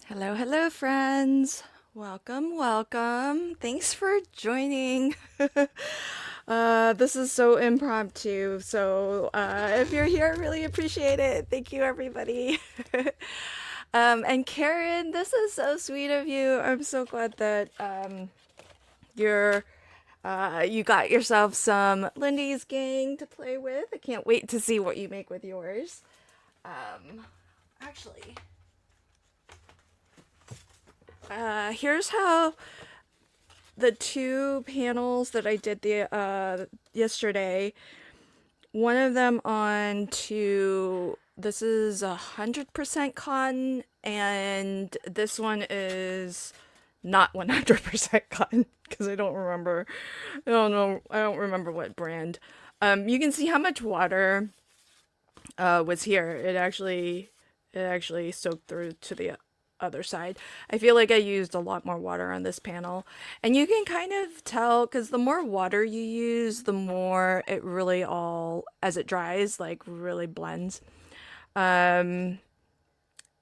Hello, hello, friends. Welcome, welcome. Thanks for joining. This is so impromptu. So, if you're here, I really appreciate it. Thank you, everybody. And Karen, this is so sweet of you. I'm so glad that you're you got yourself some Lindy's gang to play with. I can't wait to see what you make with yours. Actually, here's how the two panels that I did the yesterday. One of them on to this is 100% cotton, and this one is not 100% cotton because I don't remember. I don't know. I don't remember what brand. You can see how much water was here. It actually soaked through to the other side. I feel like I used a lot more water on this panel. And you can kind of tell because the more water you use, the more it really all, as it dries, like really blends. Um,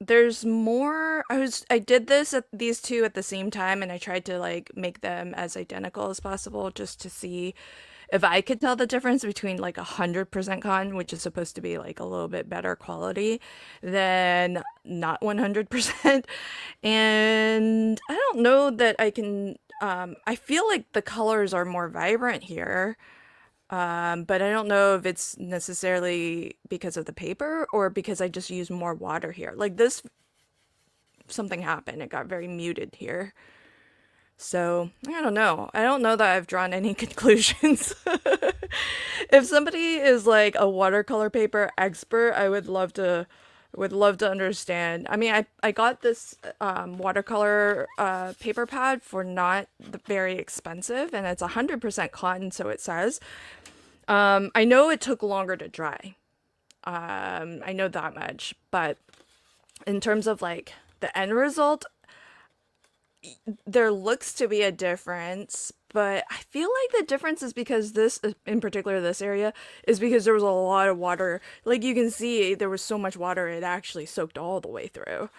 there's more. I did this at these two at the same time, and I tried to like make them as identical as possible just to see if I could tell the difference between like 100% cotton, which is supposed to be like a little bit better quality, than not 100%. And I don't know that I can. I feel like the colors are more vibrant here, but I don't know if it's necessarily because of the paper or because I just use more water here. Like this, something happened. It got very muted here. So, I don't know. I don't know that I've drawn any conclusions. If somebody is like a watercolor paper expert, I would love to understand. I mean, I got this watercolor paper pad for not very expensive, and it's 100% cotton, so it says. I know it took longer to dry. I know that much, but in terms of like the end result, there looks to be a difference, but I feel like the difference is because this, in particular, this area, is because there was a lot of water. Like you can see, there was so much water, it actually soaked all the way through.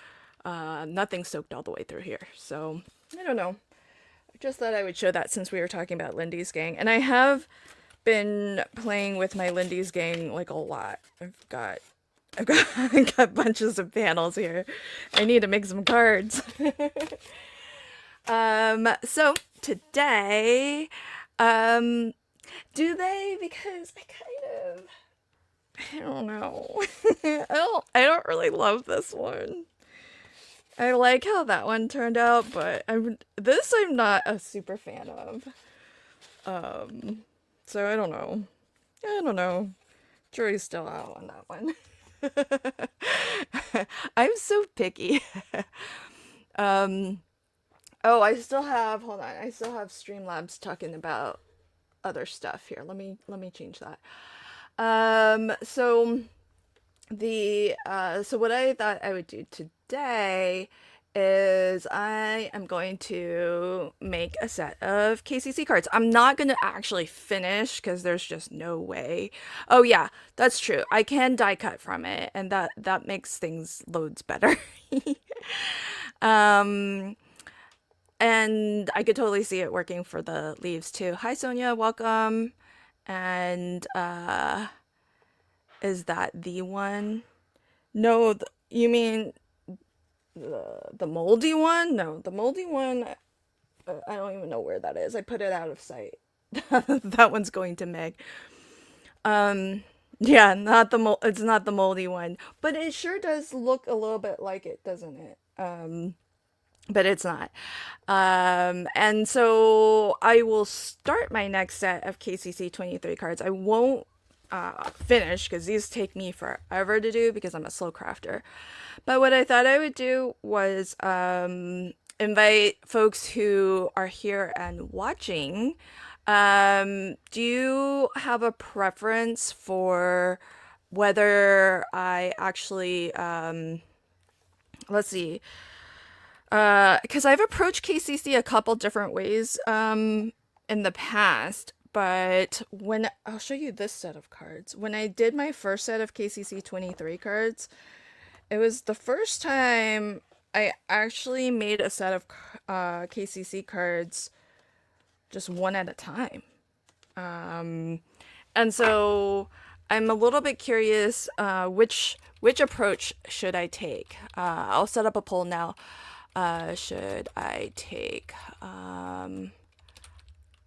Nothing soaked all the way through here. So, I don't know. I just thought I would show that since we were talking about Lindy's gang. And I have been playing with my Lindy's gang like a lot. I've got bunches of panels here. I need to make some cards. So today, um, do they? Because I don't know. I don't really love this one. I like how that one turned out, but I'm not a super fan of. Um, so I don't know. I don't know. Jury's still out on that one. I'm so picky. Um, Oh, hold on. I still have Streamlabs talking about other stuff here. Let me change that. So so what I thought I would do today is I am going to make a set of KCC cards. I'm not going to actually finish because there's just no way. Oh yeah, that's true. I can die cut from it, and that makes things loads better. um and I could totally see it working for the leaves too. Hi Sonia, welcome. And is that the one? No, you mean the moldy one? No, the moldy one. I don't even know where that is. I put it out of sight. That one's going to Meg. Um, yeah, it's not the moldy one, but it sure does look a little bit like it, doesn't it? But it's not. And so I will start my next set of KCC23 cards. I won't finish because these take me forever to do because I'm a slow crafter. But what I thought I would do was invite folks who are here and watching. Do you have a preference for whether I actually, let's see, because I've approached KCC a couple different ways in the past, but when I'll show you this set of cards. When I did my first set of KCC 23 cards, it was the first time I actually made a set of KCC cards just one at a time. And so I'm a little bit curious, which approach should I take? I'll set up a poll now. Should I take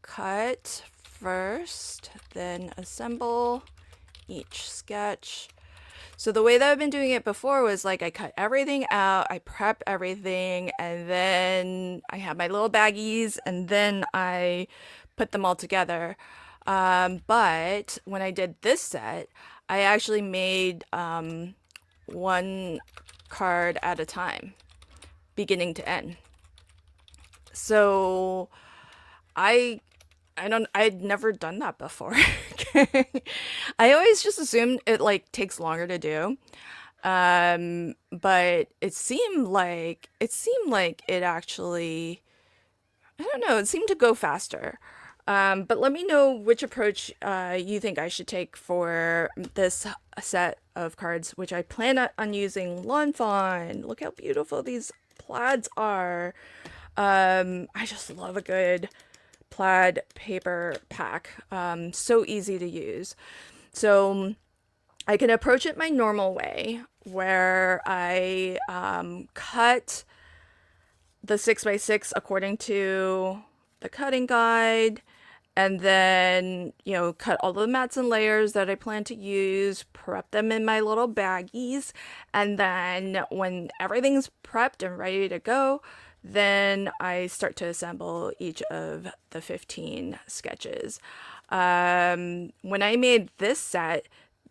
cut first, then assemble each sketch? So the way that I've been doing it before was like I cut everything out, I prep everything, and then I have my little baggies, and then I put them all together. But when I did this set, I actually made one card at a time, beginning to end. So I'd never done that before. I always just assumed it like takes longer to do. But it seemed like it actually, I don't know, it seemed to go faster. But let me know which approach you think I should take for this set of cards, which I plan on using Fawn. Look how beautiful these plaids are. I just love a good plaid paper pack. So easy to use. So I can approach it my normal way, where I cut the 6x6 according to the cutting guide, and then, cut all the mats and layers that I plan to use, prep them in my little baggies, and then when everything's prepped and ready to go, then I start to assemble each of the 15 sketches. When I made this set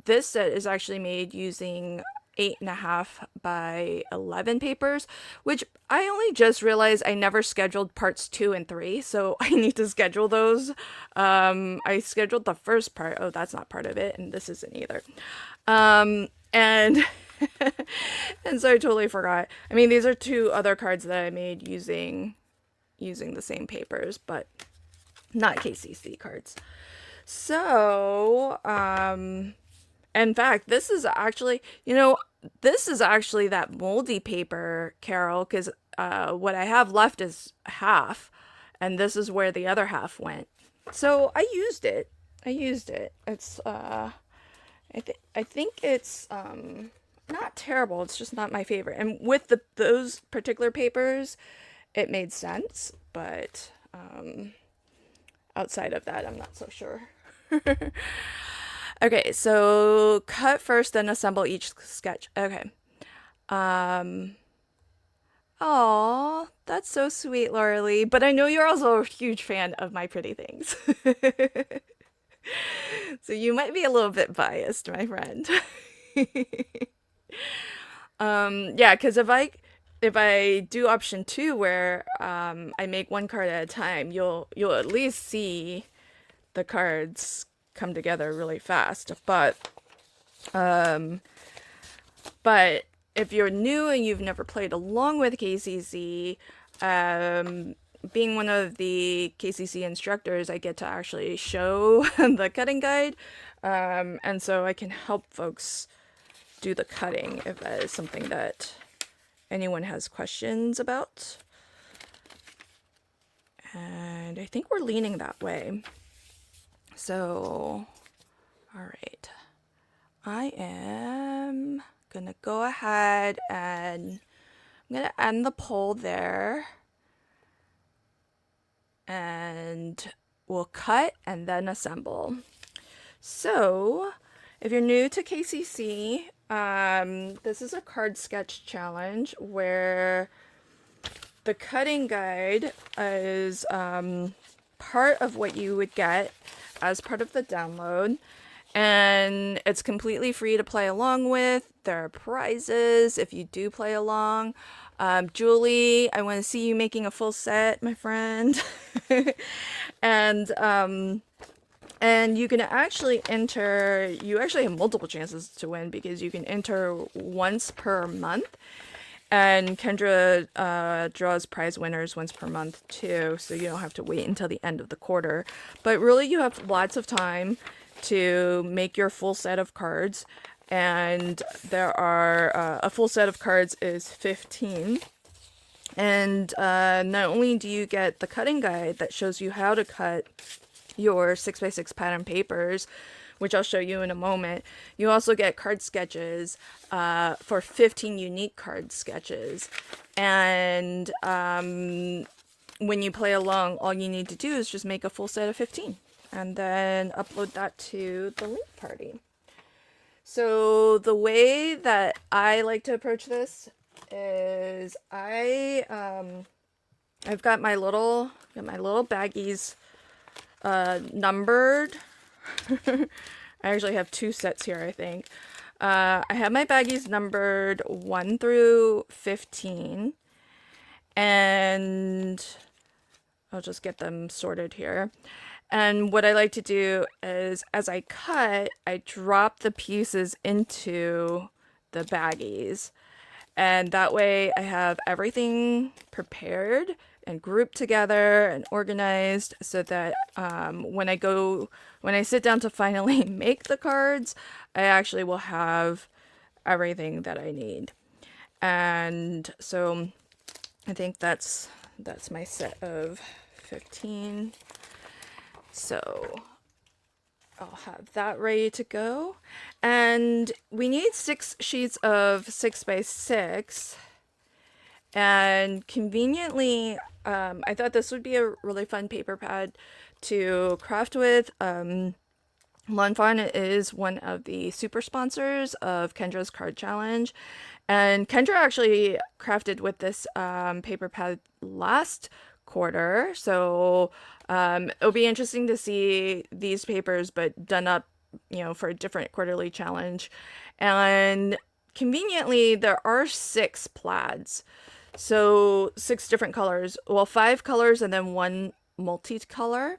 is actually made using 8.5 by 11 papers, which I only just realized I never scheduled parts 2 and 3, so I need to schedule those. I scheduled the first part. Oh, that's not part of it, and this isn't either. And and so I totally forgot. I mean, these are 2 other cards that I made using the same papers, but not KCC cards. So, in fact, this is actually that moldy paper, Carol, because what I have left is half, and this is where the other half went. So I used it. It's I think it's not terrible. It's just not my favorite. And with those particular papers, it made sense, but outside of that, I'm not so sure. Okay, so cut first, then assemble each sketch. Okay. Oh, that's so sweet, Laura Lee. But I know you're also a huge fan of my pretty things. So you might be a little bit biased, my friend. Yeah, because if I do option 2, where I make one card at a time, you'll at least see the cards come together really fast. But if you're new and you've never played along with KCC, being one of the KCC instructors, I get to actually show the cutting guide, and so I can help folks do the cutting if that is something that anyone has questions about. And I think we're leaning that way. So, all right. I am gonna go ahead and I'm gonna end the poll there. And we'll cut and then assemble. So, if you're new to KCC, this is a card sketch challenge where the cutting guide is part of what you would get as part of the download, and it's completely free to play along with. There are prizes if you do play along. Julie, I want to see you making a full set, my friend. And you can actually enter, you actually have multiple chances to win, because you can enter once per month, and Kendra draws prize winners once per month too, so you don't have to wait until the end of the quarter. But really, you have lots of time to make your full set of cards, and there are a full set of cards is 15. And not only do you get the cutting guide that shows you how to cut your 6x6 pattern papers, which I'll show you in a moment, you also get card sketches for 15 unique card sketches. And when you play along, all you need to do is just make a full set of 15 and then upload that to the link party. So the way that I like to approach this is I've got my little baggies numbered. I actually have 2 sets here, I think. I have my baggies numbered 1 through 15, and I'll just get them sorted here. And what I like to do is, as I cut, I drop the pieces into the baggies. And that way I have everything prepared and grouped together and organized so that when I sit down to finally make the cards, I actually will have everything that I need. And so I think that's my set of 15. So I'll have that ready to go. And we need 6 sheets of 6x6. And conveniently, I thought this would be a really fun paper pad to craft with. Fawn is one of the super sponsors of Kendra's card challenge. And Kendra actually crafted with this paper pad last quarter. So it'll be interesting to see these papers, but done up, for a different quarterly challenge. And conveniently, there are 6 plaids. So 6 different colors. Well, 5 colors and then 1 multicolor.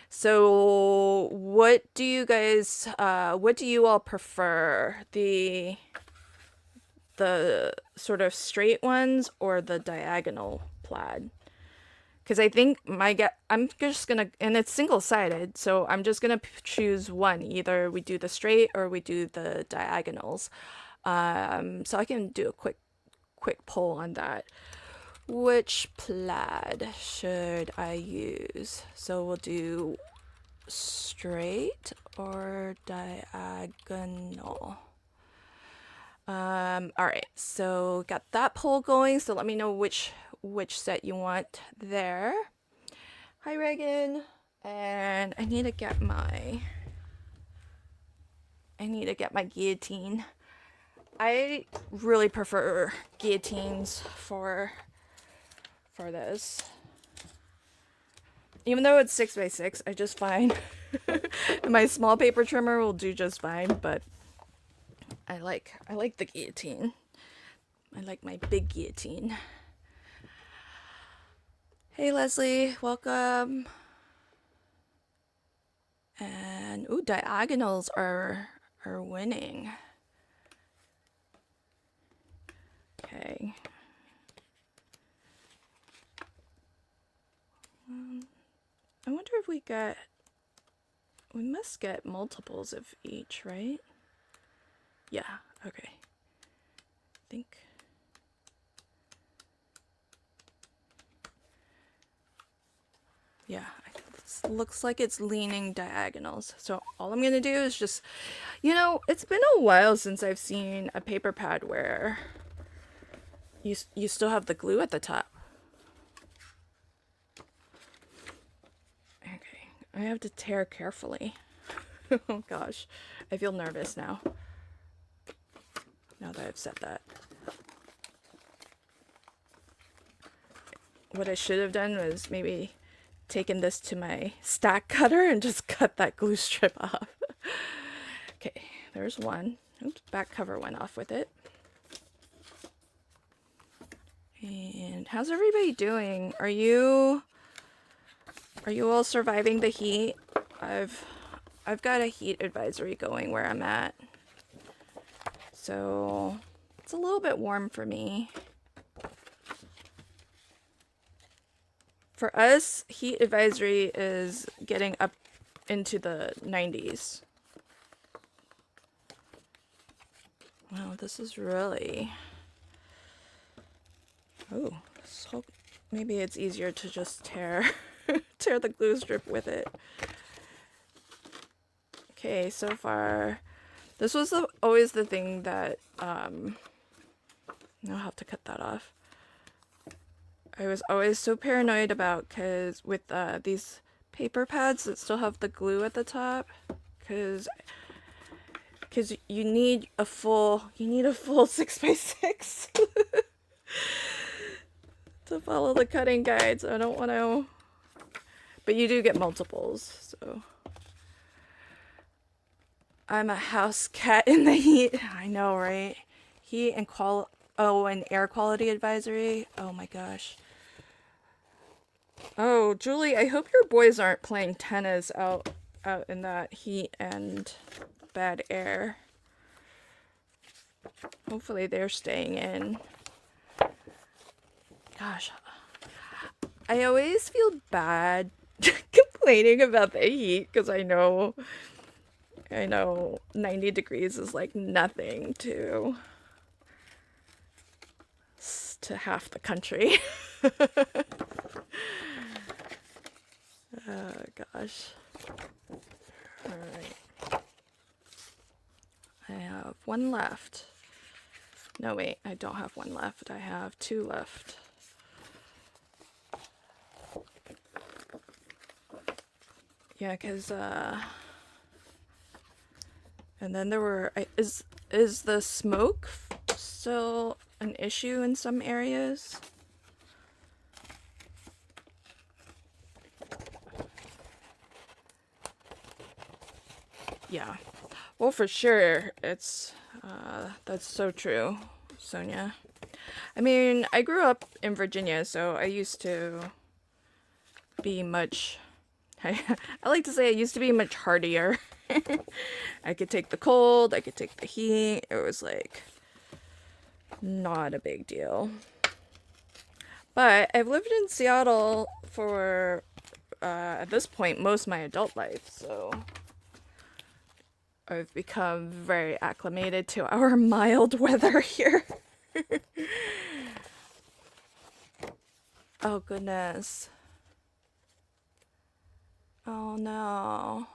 So what do you all prefer? The sort of straight ones or the diagonal plaid? Because I think I'm just gonna, and it's single-sided, so I'm just gonna choose one. Either we do the straight or we do the diagonals. So I can do a quick poll on that. Which plaid should I use? So we'll do straight or diagonal. All right, so got that poll going. So let me know which set you want there. Hi, Reagan. And I need to get my guillotine. I really prefer guillotines for this. Even though it's 6x6, I just find my small paper trimmer will do just fine, but I like the guillotine. I like my big guillotine. Hey Leslie, welcome. And ooh, diagonals are winning. Okay. I wonder if we must get multiples of each, right? Yeah, okay. I think. Yeah, it looks like it's leaning diagonals. So all I'm gonna do is just, it's been a while since I've seen a paper pad where you still have the glue at the top. Okay, I have to tear carefully. Oh gosh, I feel nervous now that I've said that. What I should have done was maybe taken this to my stack cutter and just cut that glue strip off. Okay, there's one. Oops, back cover went off with it. And how's everybody doing? Are you all surviving the heat? I've got a heat advisory going where I'm at. So it's a little bit warm for me. For us, heat advisory is getting up into the 90s. Wow, this is really... Oh, so maybe it's easier to just tear tear the glue strip with it. Okay, so far, this was always the thing that, I'll have to cut that off. I was always so paranoid about, because with these paper pads that still have the glue at the top, because you need a full 6x6 to follow the cutting guides. I don't want to, but you do get multiples, so. I'm a house cat in the heat. I know, right? Heat and and air quality advisory. Oh my gosh. Oh, Julie, I hope your boys aren't playing tennis out in that heat and bad air. Hopefully they're staying in. Gosh, I always feel bad complaining about the heat because I know 90 degrees is like nothing to half the country. Oh gosh. All right. I have one left. No, wait, I don't have one left. I have two left. Yeah, because, and then there were, is the smoke still an issue in some areas? Yeah. Well, for sure, it's, that's so true, Sonia. I mean, I grew up in Virginia, so I used to be much, I like to say I used to be much hardier. I could take the cold, I could take the heat. It was like not a big deal. But I've lived in Seattle for, at this point, most of my adult life, so I've become very acclimated to our mild weather here. Oh, goodness. Oh, no.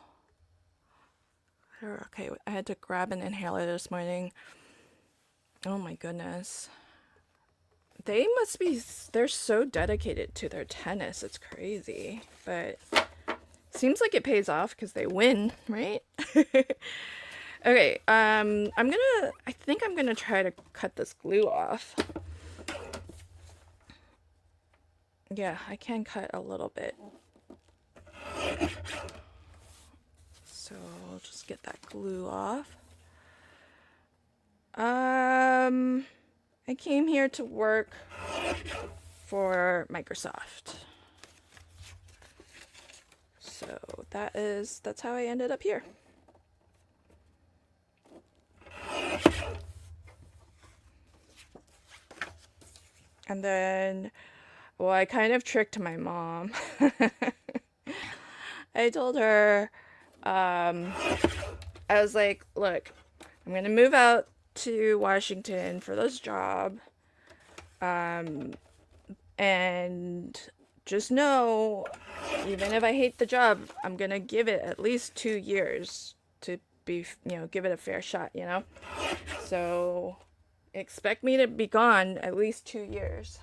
Okay, I had to grab an inhaler this morning. Oh, my goodness. They must be, they're so dedicated to their tennis. It's crazy. But seems like it pays off because they win, right? Okay, I think I'm gonna try to cut this glue off. Yeah, I can cut a little bit. So I'll just get that glue off. I came here to work for Microsoft. So that's how I ended up here. And then, well, I kind of tricked my mom. I told her, I was like, look, I'm going to move out to Washington for this job. And just know, even if I hate the job, I'm going to give it at least 2 years to be, give it a fair shot, So expect me to be gone at least 2 years.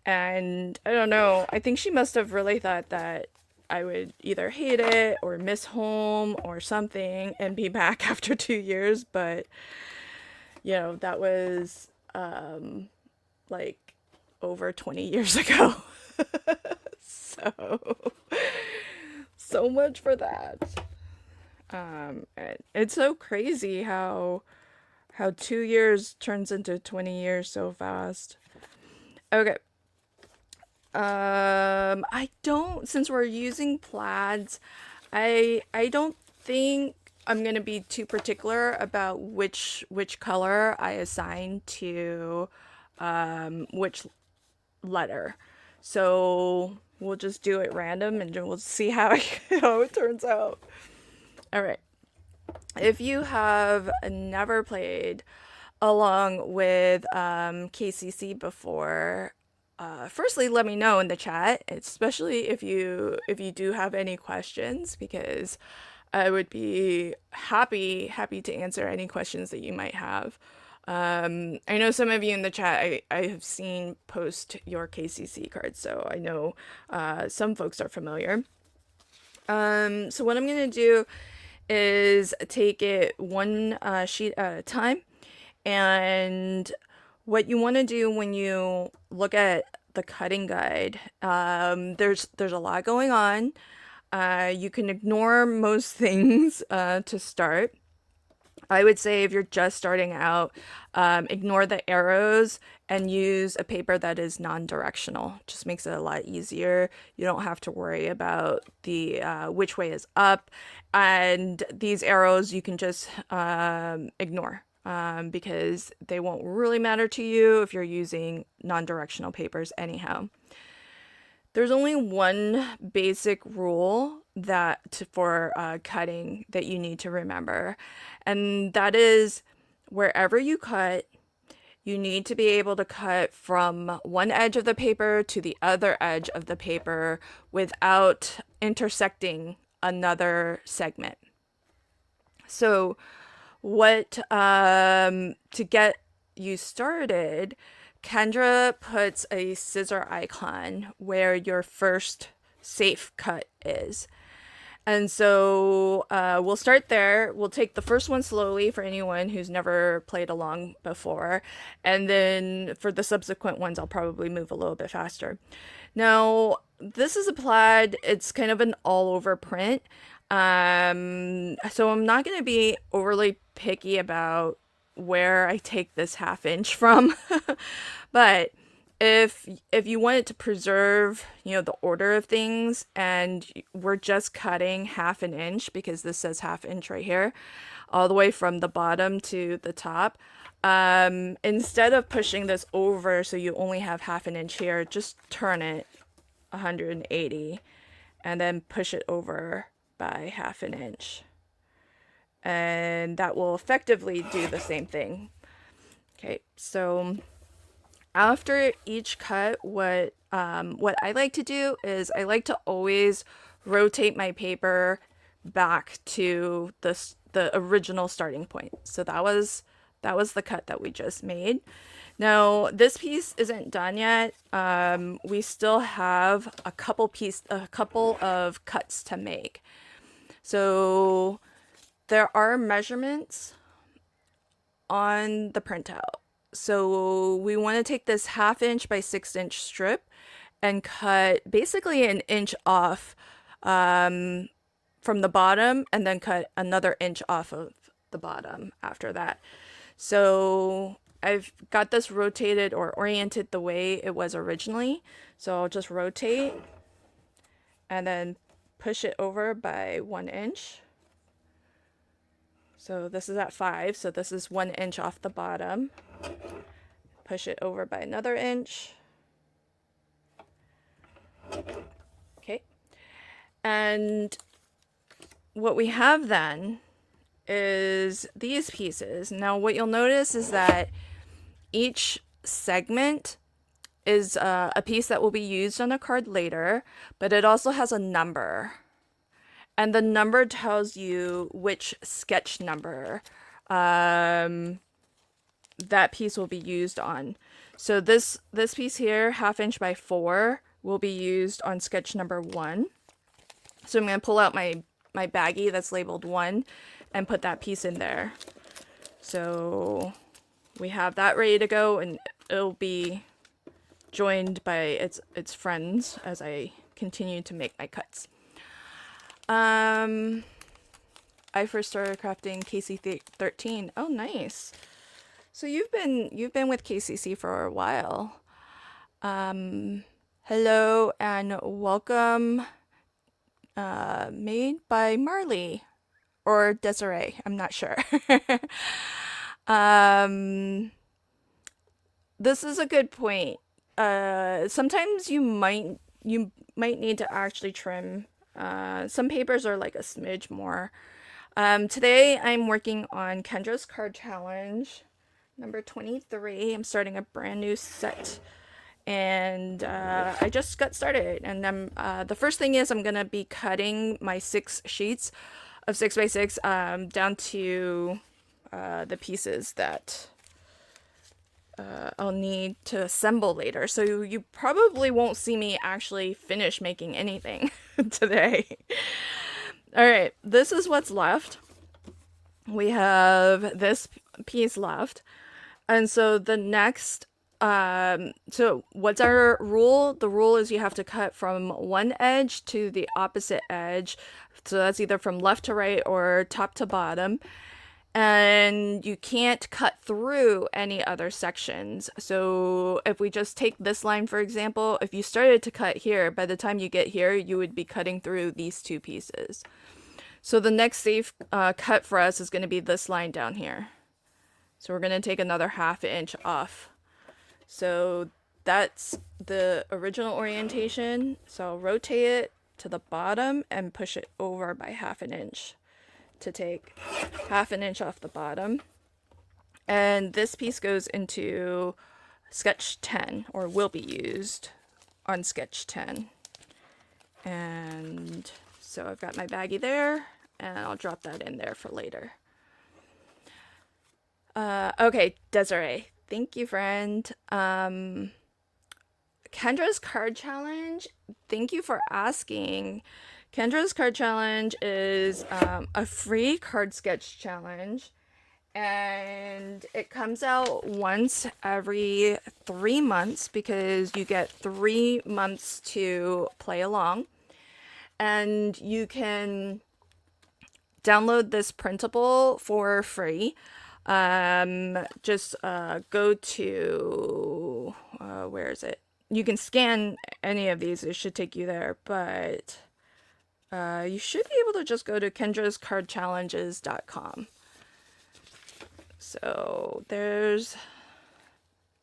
And I don't know, I think she must have really thought that I would either hate it or miss home or something and be back after 2 years. But, that was like over 20 years ago. So much for that. And it's so crazy how 2 years turns into 20 years so fast. Okay. Since we're using plaids, I don't think I'm gonna be too particular about which color I assign to which letter. So we'll just do it random and we'll see how it turns out. All right. If you have never played along with KCC before, firstly, let me know in the chat, especially if you do have any questions, because I would be happy to answer any questions that you might have. I know some of you in the chat, I have seen post your KCC cards, so I know some folks are familiar. So what I'm gonna do is take it one sheet at a time. And what you want to do when you look at the cutting guide, there's a lot going on. You can ignore most things to start. I would say if you're just starting out, ignore the arrows and use a paper that is non-directional. Just makes it a lot easier. You don't have to worry about the which way is up, and these arrows you can just ignore because they won't really matter to you if you're using non-directional papers anyhow. There's only one basic rule for cutting that you need to remember, and that is wherever you cut, you need to be able to cut from one edge of the paper to the other edge of the paper without intersecting another segment. So to get you started, Kendra puts a scissor icon where your first safe cut is. And so we'll start there. We'll take the first one slowly for anyone who's never played along before. And then for the subsequent ones, I'll probably move a little bit faster. Now, this is applied. It's kind of an all-over print. So I'm not going to be overly picky about where I take this 1/2 inch from. But if you wanted to preserve, the order of things, and we're just cutting 1/2 inch, because this says 1/2 inch right here, all the way from the bottom to the top, instead of pushing this over so you only have 1/2 inch here, just turn it 180 and then push it over by 1/2 inch. And that will effectively do the same thing. Okay, so after each cut, what I like to do is I like to always rotate my paper back to the original starting point. So that was the cut that we just made. Now this piece isn't done yet. We still have a couple of cuts to make. So there are measurements on the printout. So we want to take this 1/2 inch by 6 inch strip and cut basically an inch off from the bottom, and then cut another inch off of the bottom after that. So I've got this rotated or oriented the way it was originally. So I'll just rotate and then push it over by 1 inch. So this is at 5, so this is 1 inch off the bottom. Push it over by another inch. Okay. And what we have then is these pieces. Now what you'll notice is that each segment is a piece that will be used on a card later, but it also has a number. And the number tells you which sketch number that piece will be used on. So this piece here, 1/2 inch by 4, will be used on sketch number 1. So I'm going to pull out my baggie that's labeled 1 and put that piece in there. So we have that ready to go, and it'll be joined by its friends as I continue to make my cuts. I first started crafting KC13. Oh, nice. So you've been with KCC for a while. Hello and welcome. Made by Marley or Desiree. I'm not sure. This is a good point. Sometimes you might need to actually trim. Some papers are like a smidge more. Today I'm working on Kendra's card challenge number 23. I'm starting a brand new set. And I just got started. And the first thing is I'm going to be cutting my 6 sheets of 6x6 down to the pieces that I'll need to assemble later. So you probably won't see me actually finish making anything today. All right, this is what's left. We have this piece left. And so the next, so what's our rule? The rule is you have to cut from one edge to the opposite edge. So that's either from left to right or top to bottom. And you can't cut through any other sections. So if we just take this line, for example, if you started to cut here, by the time you get here, you would be cutting through these 2 pieces. So the next safe cut for us is going to be this line down here. So we're going to take another 1/2 inch off. So that's the original orientation. So I'll rotate it to the bottom and push it over by 1/2 inch to take 1/2 inch off the bottom. And this piece goes into sketch 10, or will be used on sketch 10. And so I've got my baggie there, and I'll drop that in there for later. Okay, Desiree. Thank you, friend. Kendra's card challenge. Thank you for asking. Kendra's card challenge is a free card sketch challenge, and it comes out once every 3 months because you get 3 months to play along. And you can download this printable for free. Just go to, where is it? You can scan any of these, it should take you there, but you should be able to just go to kendrascardchallenges.com. So there's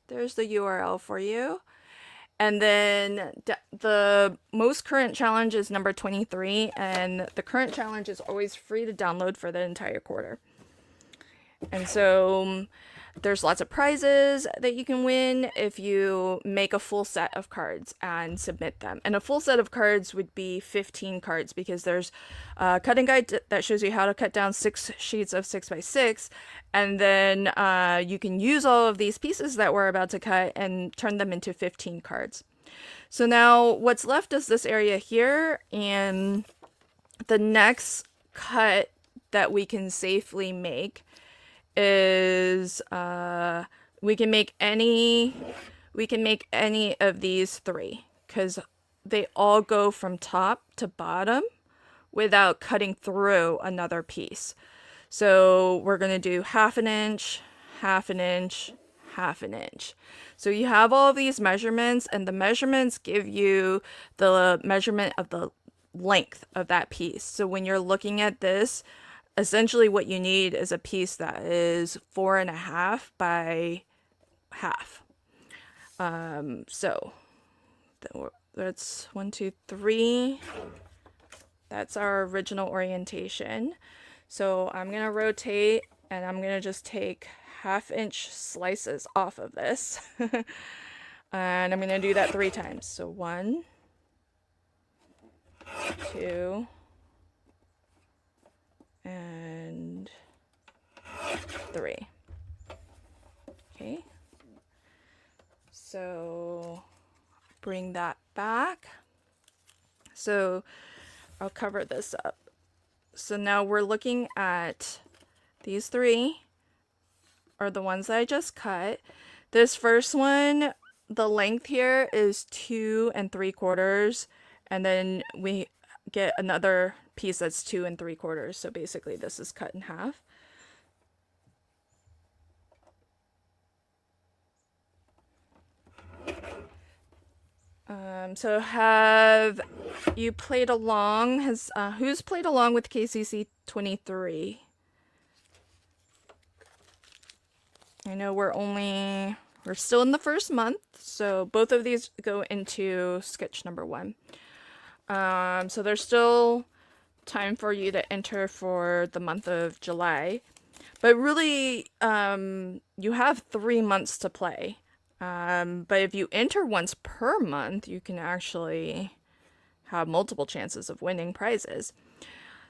the URL for you. And then the most current challenge is number 23, and the current challenge is always free to download for the entire quarter. And so there's lots of prizes that you can win if you make a full set of cards and submit them. And a full set of cards would be 15 cards because there's a cutting guide that shows you how to cut down 6 sheets of 6x6. And then you can use all of these pieces that we're about to cut and turn them into 15 cards. So now what's left is this area here, and the next cut that we can safely make is we can make any of these 3 because they all go from top to bottom without cutting through another piece. So we're going to do 1/2 inch, 1/2 inch, 1/2 inch. So you have all of these measurements, and the measurements give you the measurement of the length of that piece. So when you're looking at this, essentially what you need is a piece that is 4.5 by 1/2. So that's 1, 2, 3. That's our original orientation. So I'm going to rotate, and I'm going to just take 1/2 inch slices off of this. And I'm going to do that 3 times. So 1, 2, and 3. Okay. So bring that back. So I'll cover this up. So now we're looking at these 3 are the ones that I just cut. This first one, the length here is 2 3/4, and then we get another piece that's 2 3/4. So basically this is cut in half. So have you played along? Who's played along with KCC23? I know we're still in the first month, so both of these go into sketch number 1. So there's still time for you to enter for the month of July. But really, you have 3 months to play. But if you enter once per month, you can actually have multiple chances of winning prizes.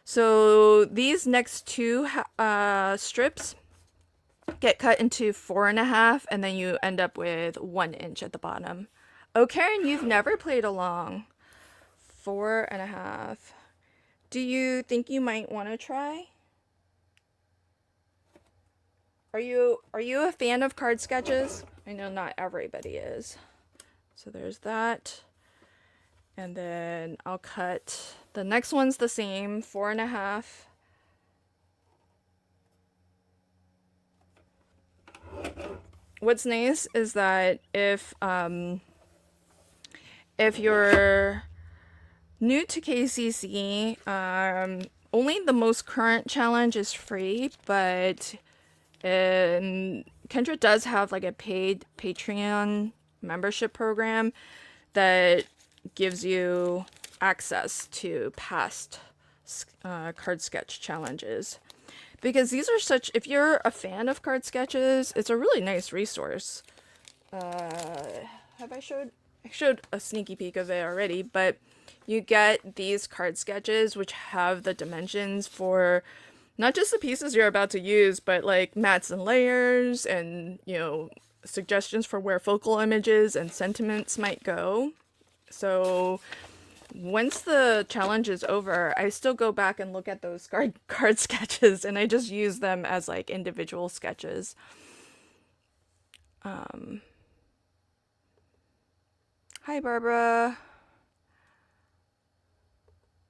So these next two strips get cut into 4.5, and then you end up with 1 inch at the bottom. Oh, Karen, you've never played along. 4.5. Do you think you might want to try? Are you a fan of card sketches? I know not everybody is. So there's that. And then I'll cut, the next one's the same, 4.5. What's nice is that if you're new to KCC, only the most current challenge is free, but Kendra does have like a paid Patreon membership program that gives you access to past card sketch challenges. Because these are such, if you're a fan of card sketches, it's a really nice resource. Have I showed a sneaky peek of it already, but you get these card sketches which have the dimensions for not just the pieces you're about to use, but like mats and layers and, you know, suggestions for where focal images and sentiments might go. So once the challenge is over, I still go back and look at those card sketches, and I just use them as like individual sketches. Hi, Barbara.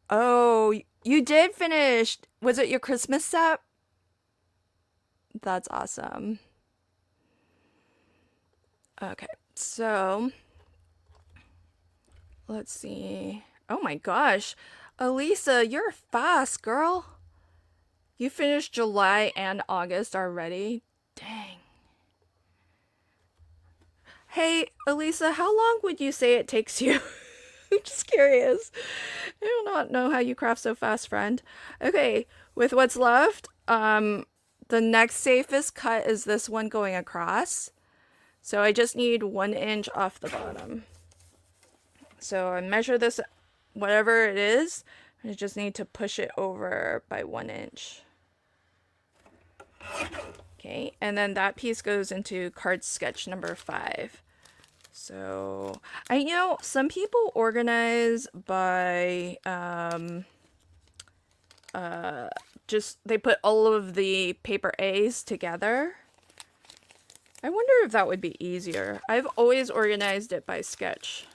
Oh, you did finish. Was it your Christmas set? That's awesome. Okay, so let's see. Oh my gosh. Elisa, you're fast, girl. You finished July and August already? Dang. Hey, Elisa, how long would you say it takes you? I'm just curious. I do not know how you craft so fast, friend. Okay, with what's left, the next safest cut is this one going across. So I just need 1 inch off the bottom. So I measure this, whatever it is, I just need to push it over by 1 inch. Okay, and then that piece goes into card sketch number 5. So, I know some people organize by, just, they put all of the paper A's together. I wonder if that would be easier. I've always organized it by sketch,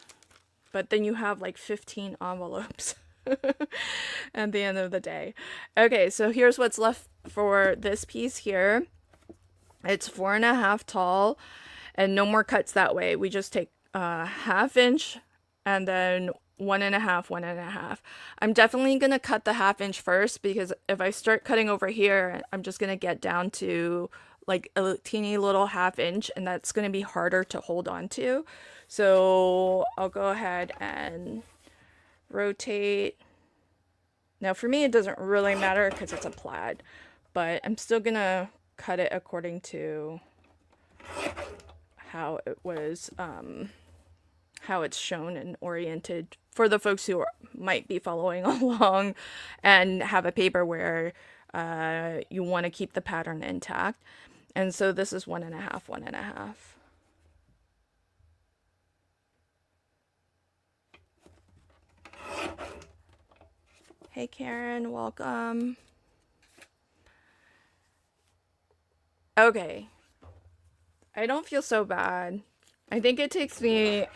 but then you have like 15 envelopes at the end of the day. Okay, so here's what's left for this piece here. It's 4.5 tall, and no more cuts that way. We just take a 1/2 inch and then 1.5, 1.5. I'm definitely gonna cut the 1/2 inch first, because if I start cutting over here, I'm just gonna get down to like a teeny little 1/2 inch, and that's gonna be harder to hold on to. So I'll go ahead and rotate. Now for me, it doesn't really matter because it's a plaid, but I'm still gonna cut it according to how it was, how it's shown and oriented for the folks who might be following along and have a paper where you want to keep the pattern intact. And so this is 1.5, 1.5. Hey Karen, welcome. Okay. I don't feel so bad. I think it takes me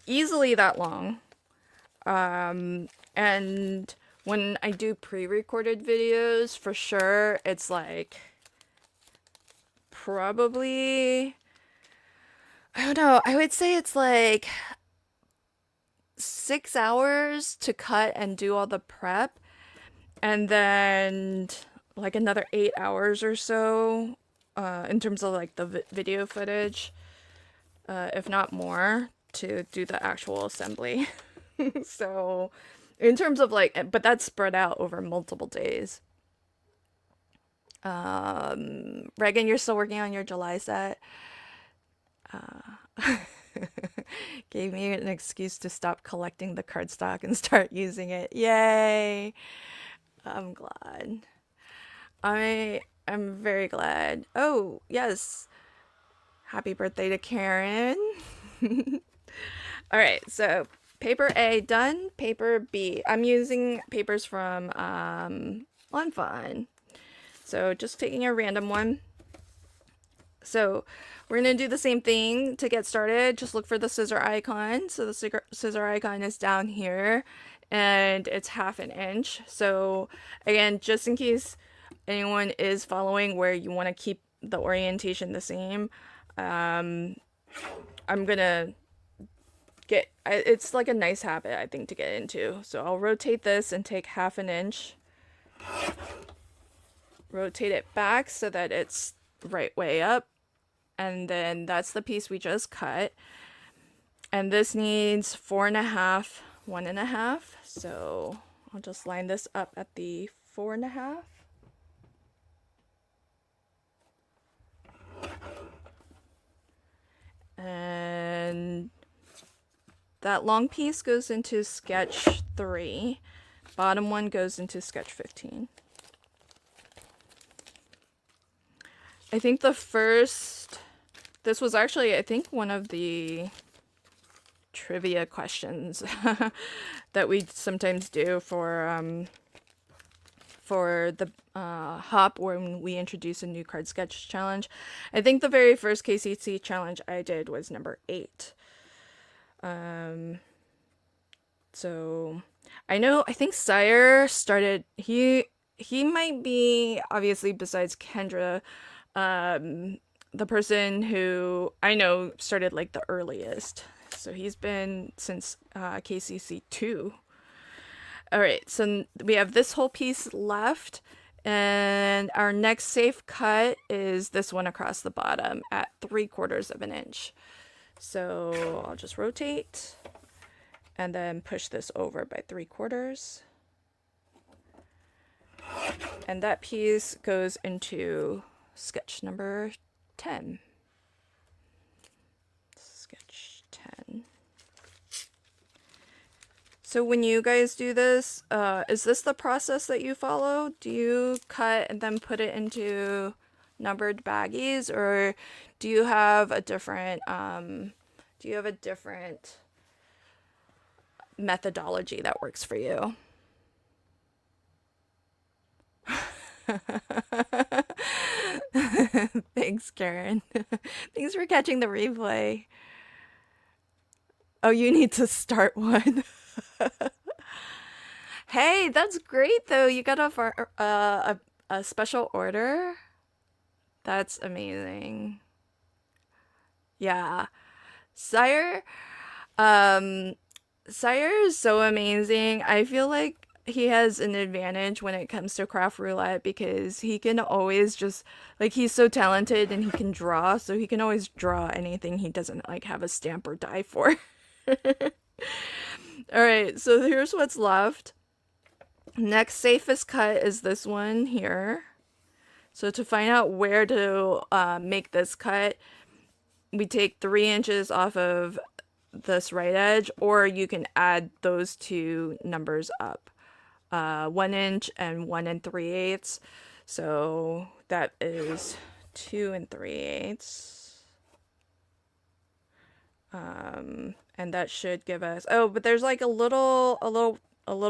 easily that long. And when I do pre-recorded videos, for sure, it's like probably, I don't know, I would say it's like 6 hours to cut and do all the prep, and then like another 8 hours or so in terms of like the video footage, if not more, to do the actual assembly. So in terms of like, but that's spread out over multiple days. Reagan, you're still working on your July set. Gave me an excuse to stop collecting the cardstock and start using it. Yay! I'm glad. I'm very glad. Oh, yes. Happy birthday to Karen. All right, so paper A done. Paper B. I'm using papers from on Fawn. So just taking a random one. So we're going to do the same thing to get started. Just look for the scissor icon. So the scissor icon is down here and it's 1/2 inch. So again, just in case anyone is following where you want to keep the orientation the same, I'm going to it's like a nice habit, I think, to get into. So I'll rotate this and take 1/2 inch. Rotate it back so that it's right way up. And then that's the piece we just cut. And this needs 4.5, 1.5. So I'll just line this up at the 4.5. And that long piece goes into sketch 3. Bottom one goes into sketch 15. I think this was actually, I think, one of the trivia questions that we sometimes do for the hop when we introduce a new card sketch challenge. I think the very first KCC challenge I did was number 8. So I think Sire started, he might be, obviously, besides Kendra, the person who I know started like the earliest. So he's been since KCC2. All right, so we have this whole piece left, and our next safe cut is this one across the bottom at 3/4 inch. So I'll just rotate and then push this over by 3/4. And that piece goes into sketch number 10. Sketch 10. So when you guys do this, is this the process that you follow? Do you cut and then put it into numbered baggies, or do you have a different methodology that works for you? Thanks, Karen. Thanks for catching the replay. Oh, you need to start one. Hey, that's great though. You got a special order. That's amazing. Yeah. Sire Sire is so amazing. I feel like he has an advantage when it comes to craft roulette because he can always just like he's so talented and he can draw, so he can always draw anything he doesn't like have a stamp or die for. All right, so here's what's left. Next safest cut is this one here. So to find out where to make this cut, we take 3 inches off of this right edge, or you can add those two numbers up, 1 inch and 1 3/8. So that is 2 3/8. And that should give us, oh, but there's like a little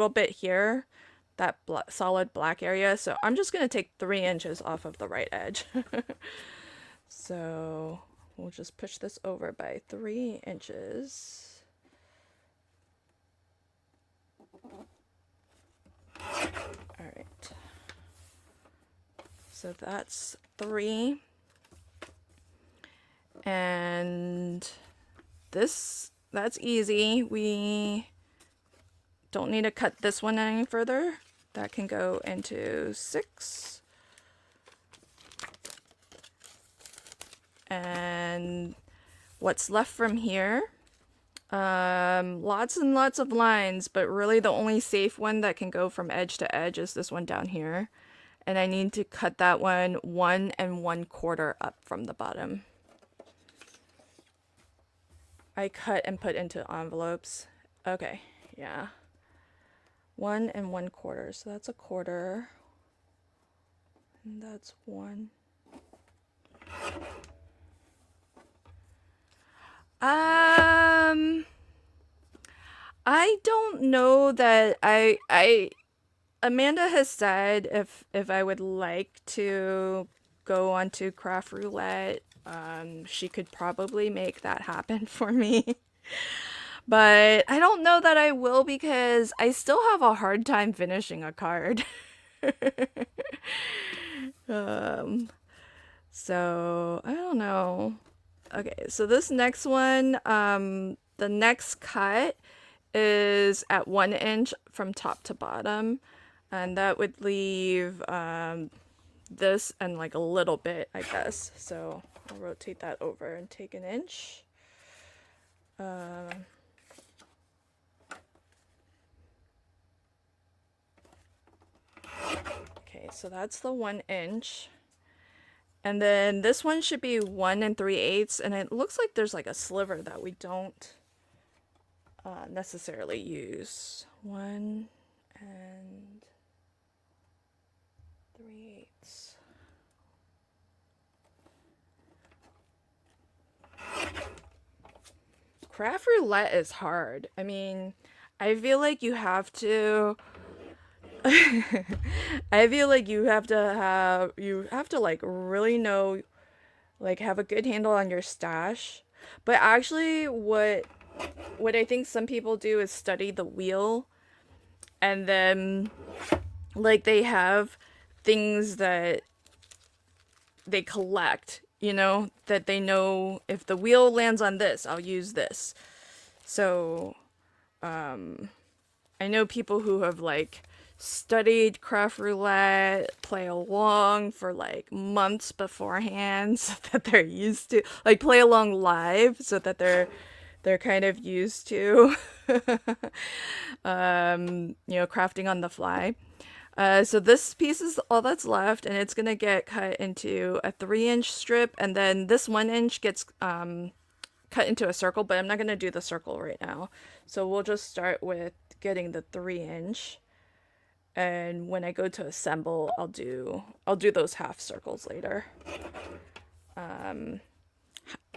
bit here, that solid black area. So I'm just gonna take 3 inches off of the right edge. So we'll just push this over by 3 inches. All right. So that's 3. And that's easy. We don't need to cut this one any further. That can go into 6. And what's left from here, lots and lots of lines, but really the only safe one that can go from edge to edge is this one down here. and I need to cut that one 1 1/4 up from the bottom. I cut and put into envelopes. Okay, yeah. 1 1/4, so that's 1/4. And that's 1. I don't know that Amanda has said if I would like to go onto Craft Roulette, she could probably make that happen for me. But I don't know that I will because I still have a hard time finishing a card. um, so I don't know. Okay, so this next one, the next cut is at 1 inch from top to bottom, and that would leave this and like a little bit, I guess. So I'll rotate that over and take 1 inch. Okay, so that's the 1 inch. And then this one should be 1 3/8, and it looks like there's like a sliver that we don't necessarily use. 1 3/8. Craft Roulette is hard. I mean, I feel like you have to I feel like you have to like really know, like have a good handle on your stash. But actually what I think some people do is study the wheel, and then like they have things that they collect, that they know if the wheel lands on this, I'll use this. So I know people who have like studied Craft Roulette, play along for like months beforehand so that they're used to, like play along live so that they're kind of used to crafting on the fly. So this piece is all that's left, and it's gonna get cut into a 3-inch strip, and then this 1 inch gets cut into a circle, but I'm not gonna do the circle right now. So we'll just start with getting the 3-inch. And when I go to assemble, I'll do those half circles later.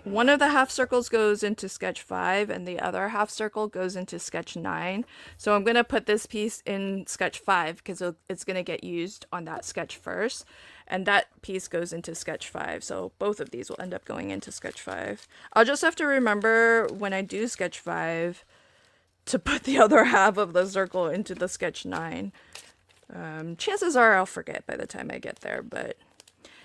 One of the half circles goes into sketch 5 and the other half circle goes into sketch 9. So I'm going to put this piece in sketch 5 because it's going to get used on that sketch first. And that piece goes into sketch 5. So both of these will end up going into sketch 5. I'll just have to remember when I do sketch 5 to put the other half of the circle into the sketch 9. Chances are I'll forget by the time I get there, but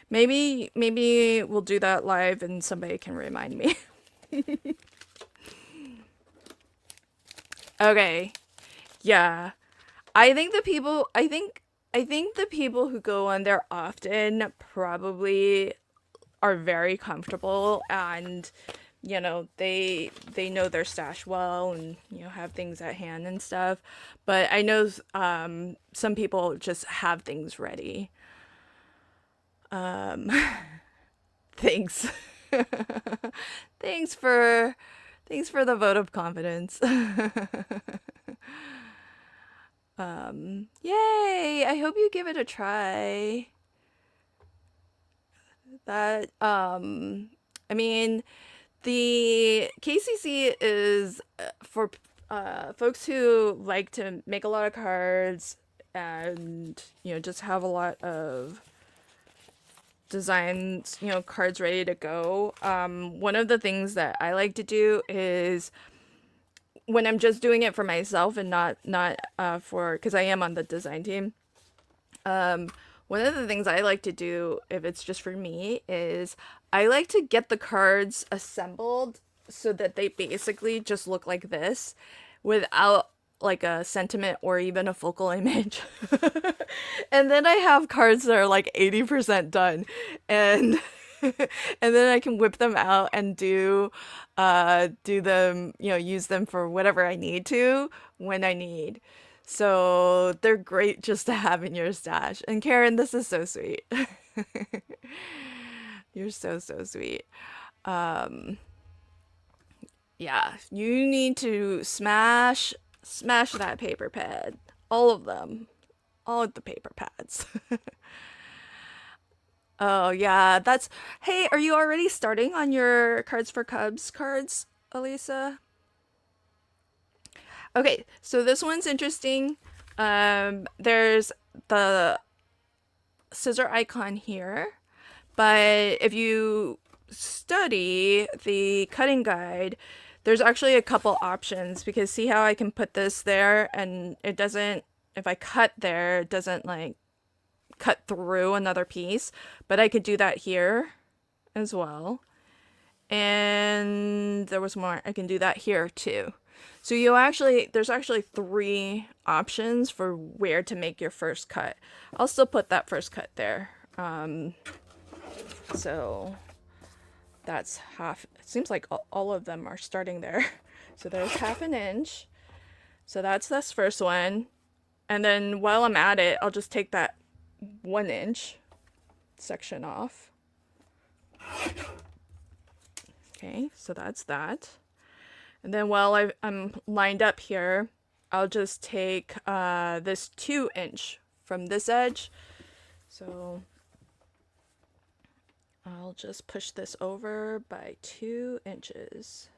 maybe we'll do that live and somebody can remind me. Okay. Yeah. I think the people who go on there often probably are very comfortable, and they know their stash well, and have things at hand and stuff. But I know some people just have things ready. Thanks. thanks for the vote of confidence. Yay! I hope you give it a try. That I mean, the KCC is for folks who like to make a lot of cards and just have a lot of designs, cards ready to go. One of the things that I like to do is when I'm just doing it for myself and not for, because I am on the design team. One of the things I like to do, if it's just for me, is I like to get the cards assembled so that they basically just look like this without like a sentiment or even a focal image. And then I have cards that are like 80% done, and and then I can whip them out and do them, use them for whatever I need to when I need. So they're great just to have in your stash. And Karen, this is so sweet. You're so, so sweet. Um, yeah, you need to smash that paper pad. All of them. All of the paper pads. Oh, yeah, that's. Hey, are you already starting on your Cards for Cubs cards, Elisa? Okay, so this one's interesting. There's the scissor icon here, but if you study the cutting guide, there's actually a couple options because see how I can put this there and it doesn't, if I cut there, it doesn't like cut through another piece, but I could do that here as well. And there was more, I can do that here too. So there's actually 3 options for where to make your first cut. I'll still put that first cut there. So that's half, it seems like all of them are starting there. So there's 1/2 inch. So that's this first one. And then while I'm at it, I'll just take that 1 inch section off. Okay, so that's that. And then while I'm lined up here, I'll just take this 2 inch from this edge. So I'll just push this over by 2 inches.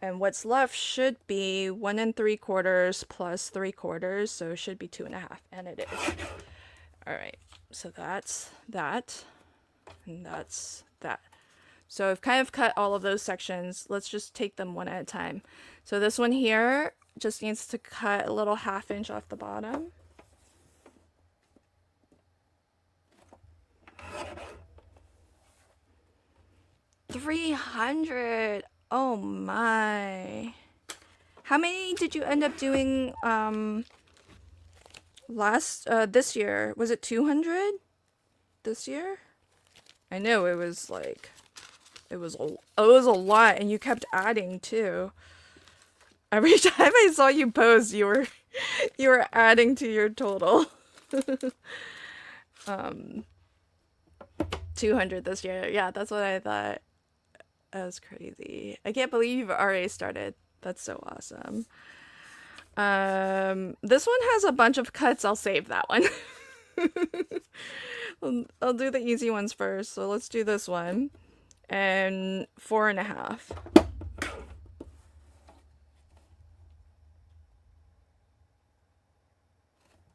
And what's left should be 1 3/4 plus 3/4, so it should be 2.5, and it is. All right, so that's that, and that's that. So I've kind of cut all of those sections. Let's just take them one at a time. So this one here just needs to cut a little 1/2 inch off the bottom. $300. Oh my. How many did you end up doing this year? Was it 200 this year? I know it was like it was a lot, and you kept adding too. Every time I saw you post, you were adding to your total. 200 this year. Yeah, that's what I thought. That was crazy. I can't believe you've already started. That's so awesome. This one has a bunch of cuts. I'll save that one. I'll do the easy ones first. So let's do this one. And 4.5.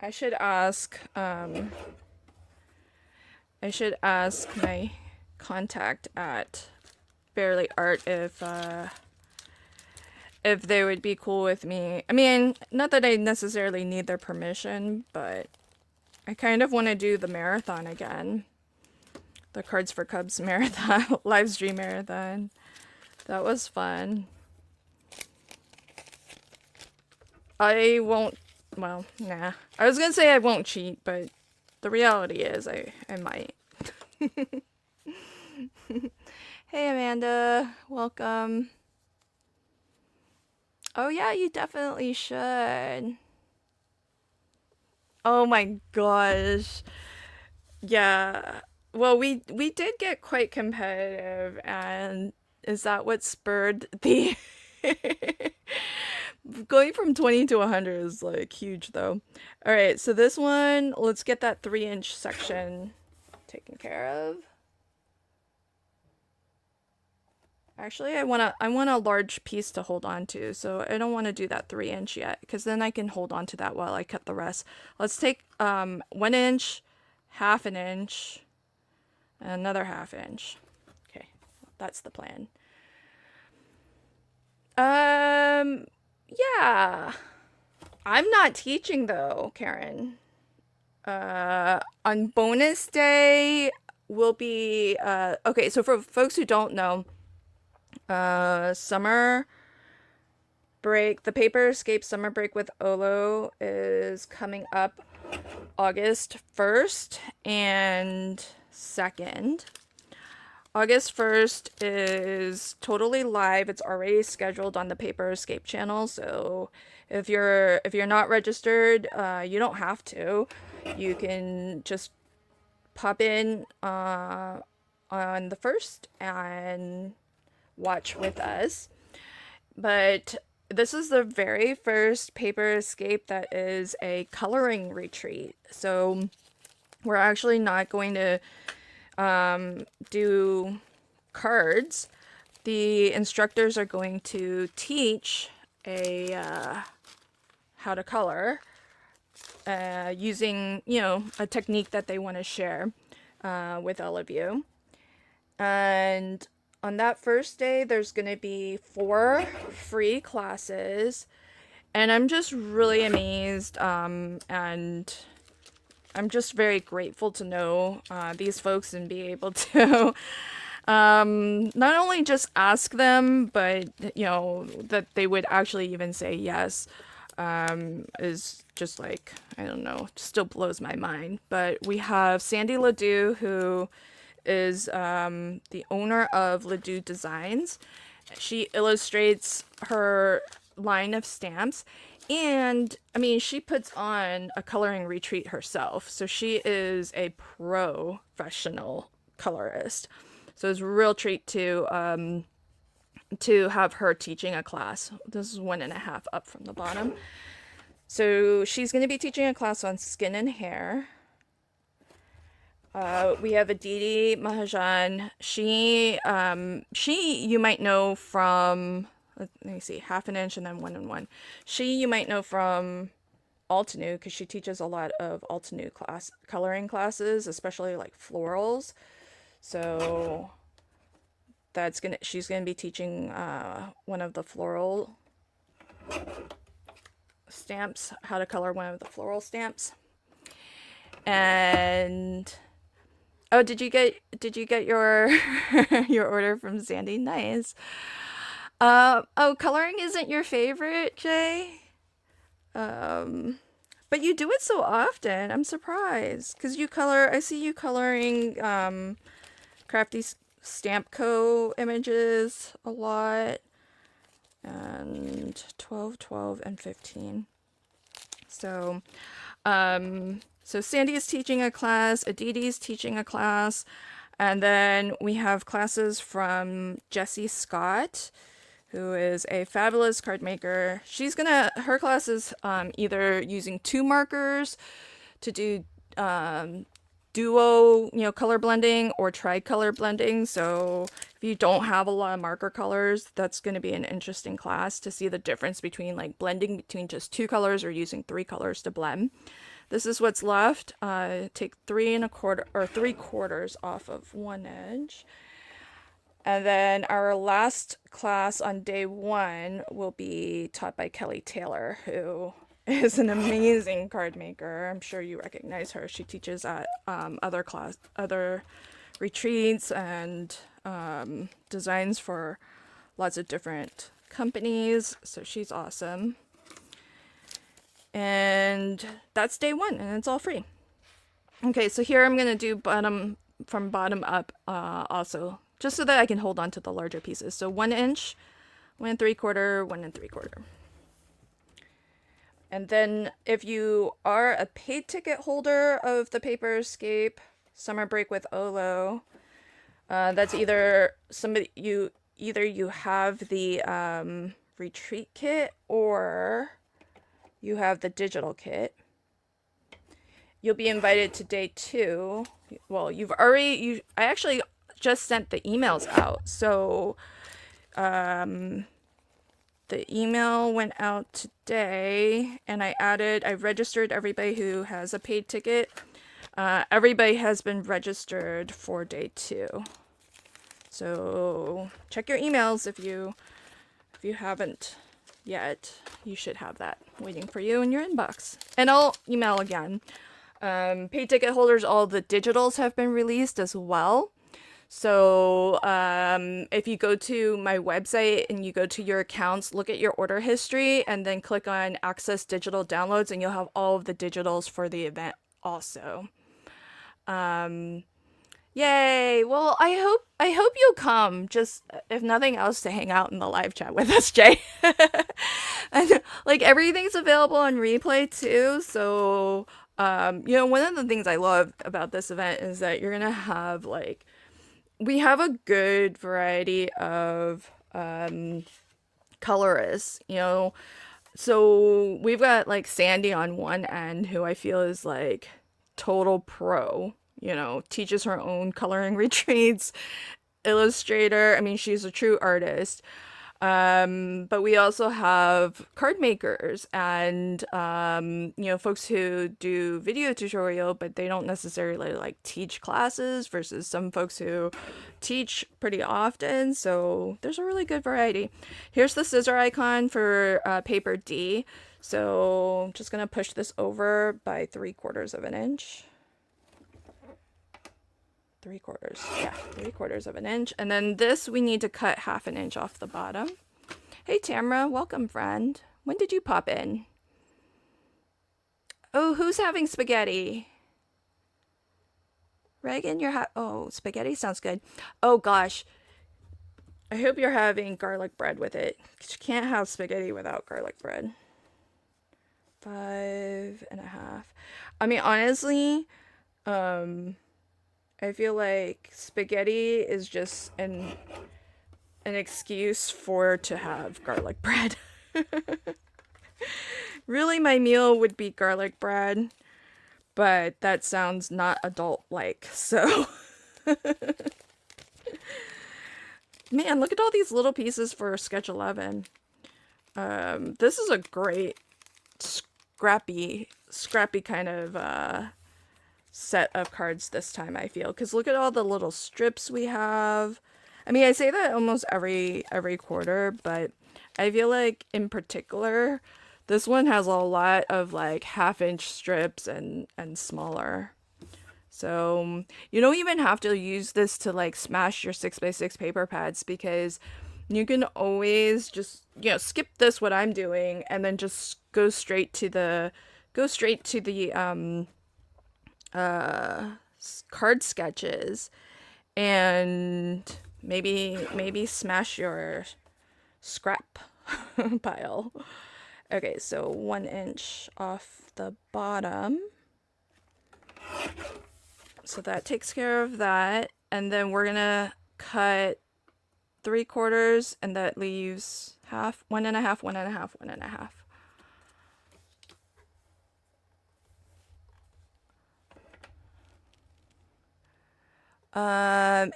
I should ask my contact at Barely Art if they would be cool with me. I mean, not that I necessarily need their permission, but I kind of want to do the marathon again. The Cards for Cubs marathon, live stream marathon. That was fun. I won't, well, nah. I was gonna say I won't cheat, but the reality is I might. Hey Amanda, welcome. Oh yeah, you definitely should. Oh my gosh. Yeah. Well, we did get quite competitive, and is that what spurred the going from 20 to 100 is like huge though. All right, so this one, let's get that 3-inch section taken care of. Actually, I want a large piece to hold on to, so I don't want to do that 3-inch yet, because then I can hold on to that while I cut the rest. Let's take 1 inch, 1/2 inch, and another 1/2 inch. Okay, that's the plan. Yeah. I'm not teaching though, Karen. On bonus day will be okay, so for folks who don't know, summer break, the Paper Escape summer break with Olo is coming up August 1st and 2nd. August 1st is totally live. It's already scheduled on the Paper Escape channel. So if you're not registered, you don't have to. You can just pop in on the 1st and watch with us. But this is the very first Paper Escape that is a coloring retreat. So we're actually not going to do cards. The instructors are going to teach how to color using, a technique that they want to share with all of you. And on that first day, there's going to be 4 free classes. And I'm just really amazed, and I'm just very grateful to know these folks and be able to not only just ask them, but, that they would actually even say yes, is just like, I don't know, still blows my mind. But we have Sandy Ledoux, who is the owner of Ledoux Designs. She illustrates her line of stamps, and I mean, she puts on a coloring retreat herself, so she is a professional colorist. So it's a real treat to have her teaching a class. This is 1.5 up from the bottom. So she's going to be teaching a class on skin and hair. We have Aditi Mahajan. She you might know from, let me see, 1/2 inch and then 1-in-1. You might know from Altenew, because she teaches a lot of Altenew coloring classes, especially like florals. So she's gonna be teaching one of the floral stamps, how to color one of the floral stamps. And oh, did you get your your order from Sandy? Nice. Oh, coloring isn't your favorite, Jay? But you do it so often. I'm surprised, because I see you coloring Crafty Stamp Co. images a lot. And 12, 12, and 15. So, so Sandy is teaching a class, Aditi is teaching a class, and then we have classes from Jessie Scott, who is a fabulous card maker. Her class is either using 2 markers to do duo, color blending, or tricolor blending. So if you don't have a lot of marker colors, that's going to be an interesting class to see the difference between like blending between just 2 colors or using 3 colors to blend. This is what's left. Take 3 1/4 or 3/4 off of one edge. And then our last class on day 1 will be taught by Kelly Taylor, who is an amazing card maker. I'm sure you recognize her. She teaches at other retreats and designs for lots of different companies. So she's awesome. And that's day 1, and it's all free. Okay, so here I'm gonna do from bottom up also, just so that I can hold on to the larger pieces. So 1 inch, 1 3/4, 1 3/4. And then if you are a paid ticket holder of the Paper Escape Summer Break with Olo, that's either you have the retreat kit, or you have the digital kit. You'll be invited to day 2. Well, I actually just sent the emails out. So the email went out today, and I registered everybody who has a paid ticket. Everybody has been registered for day 2. So check your emails if you haven't yet. You should have that waiting for you in your inbox. And I'll email again. Paid ticket holders, all the digitals have been released as well. So if you go to my website and you go to your accounts, look at your order history, and then click on Access Digital Downloads, and you'll have all of the digitals for the event also. Yay! Well, I hope you'll come. Just if nothing else, to hang out in the live chat with us, Jay. And like everything's available on replay too. So, one of the things I love about this event is that you're gonna have like we have a good variety of colorists. So we've got like Sandy on one end, who I feel is like total pro, teaches her own coloring retreats, illustrator. I mean, she's a true artist. But we also have card makers and, folks who do video tutorial, but they don't necessarily like teach classes versus some folks who teach pretty often. So there's a really good variety. Here's the scissor icon for paper D. So I'm just going to push this over by 3/4 of an inch. 3/4, yeah, 3/4 of an inch. And then this, we need to cut 1/2 inch off the bottom. Hey Tamara, welcome friend. When did you pop in? Oh, who's having spaghetti? Reagan, oh, spaghetti sounds good. Oh gosh, I hope you're having garlic bread with it. You can't have spaghetti without garlic bread. 5.5. I mean, honestly, I feel like spaghetti is just an excuse to have garlic bread. Really, my meal would be garlic bread, but that sounds not adult-like, so. Man, look at all these little pieces for Sketch 11. This is a great scrappy kind of set of cards this time, I feel, because look at all the little strips we have. I mean, I say that almost every quarter, but I feel like in particular this one has a lot of like 1/2 inch strips and smaller. So you don't even have to use this to like smash your 6x6 paper pads, because you can always just skip this, what I'm doing, and then just go straight to the card sketches, and maybe smash your scrap pile. Okay, so 1 inch off the bottom. So that takes care of that. And then we're gonna cut 3/4, and that leaves 1/2, 1.5, 1.5, 1.5.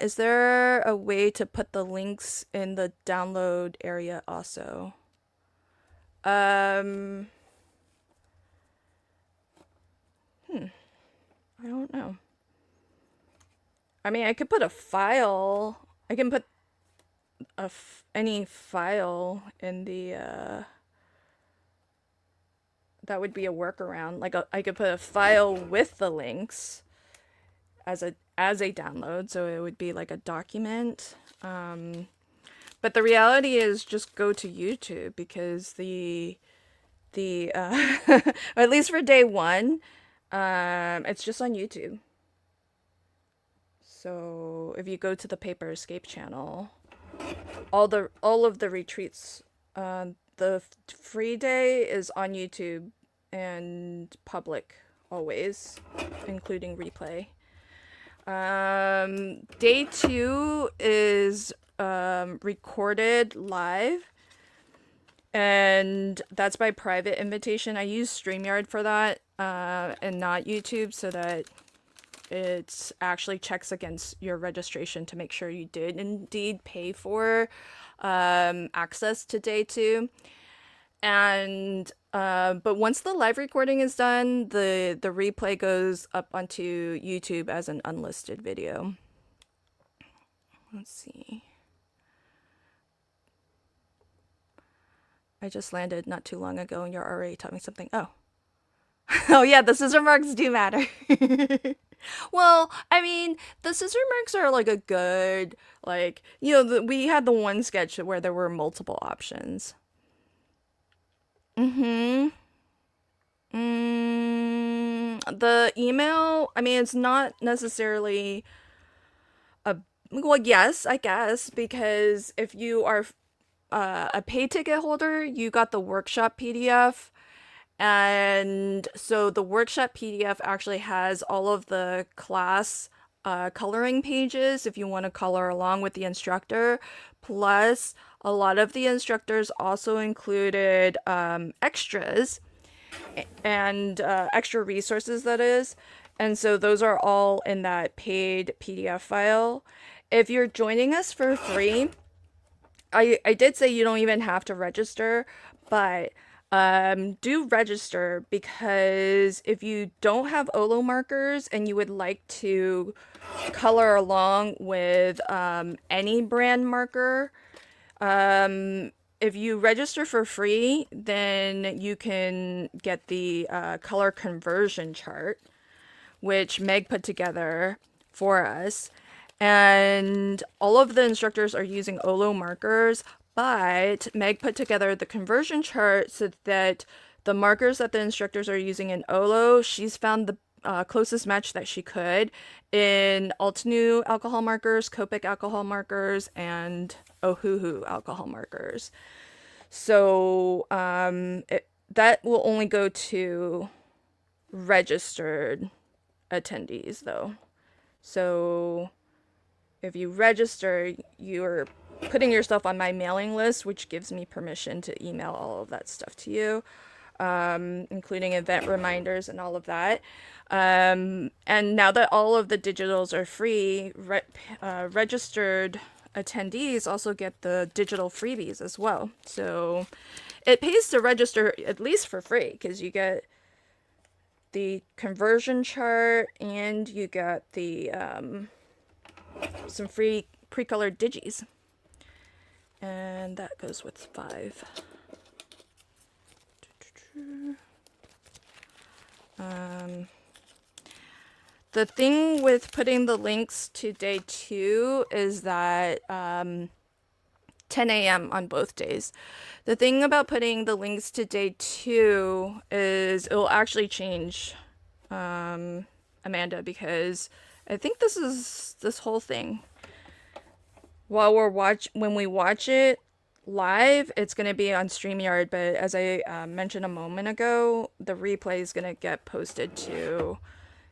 Is there a way to put the links in the download area also? I don't know. I mean, I could put a file. I can put any file in the, that would be a workaround. Like I could put a file with the links as a download, so it would be like a document. But the reality is, just go to YouTube, because the or at least for day one, it's just on YouTube. So if you go to the Paper Escape channel, all of the retreats, the free day is on YouTube and public always, including replay. Day 2 is recorded live, and that's by private invitation. I use StreamYard for that, and not YouTube, so that it actually checks against your registration to make sure you did indeed pay for access to day 2. And but once the live recording is done, the replay goes up onto YouTube as an unlisted video. Let's see. I just landed not too long ago and you're already telling me something. Oh. Oh yeah, the scissor marks do matter. Well, I mean, the scissor marks are like a good, like, we had the one sketch where there were multiple options. The email, I mean, it's not necessarily a well, yes, I guess, because if you are a pay ticket holder, you got the workshop PDF. And so the workshop PDF actually has all of the class coloring pages if you want to color along with the instructor. Plus, a lot of the instructors also included extras and extra resources, that is. And so those are all in that paid PDF file. If you're joining us for free, I did say you don't even have to register, but do register, because if you don't have Olo markers and you would like to color along with any brand marker, if you register for free, then you can get the color conversion chart, which Meg put together for us. And all of the instructors are using Olo markers, but Meg put together the conversion chart so that the markers that the instructors are using in Olo, she's found the closest match that she could in Altenew alcohol markers, Copic alcohol markers, and Ohuhu alcohol markers. So that will only go to registered attendees, though. So if you register, you're putting yourself on my mailing list, which gives me permission to email all of that stuff to you, including event reminders and all of that. And now that all of the digitals are free, registered attendees also get the digital freebies as well. So it pays to register at least for free, because you get the conversion chart and you got the some free pre-colored digis, and that goes with 5. The thing with putting the links to day 2 is that 10 a.m. on both days. The thing about putting the links to day 2 is it will actually change, Amanda, because I think this whole thing, while when we watch it live, it's going to be on StreamYard, but as I mentioned a moment ago, the replay is going to get posted to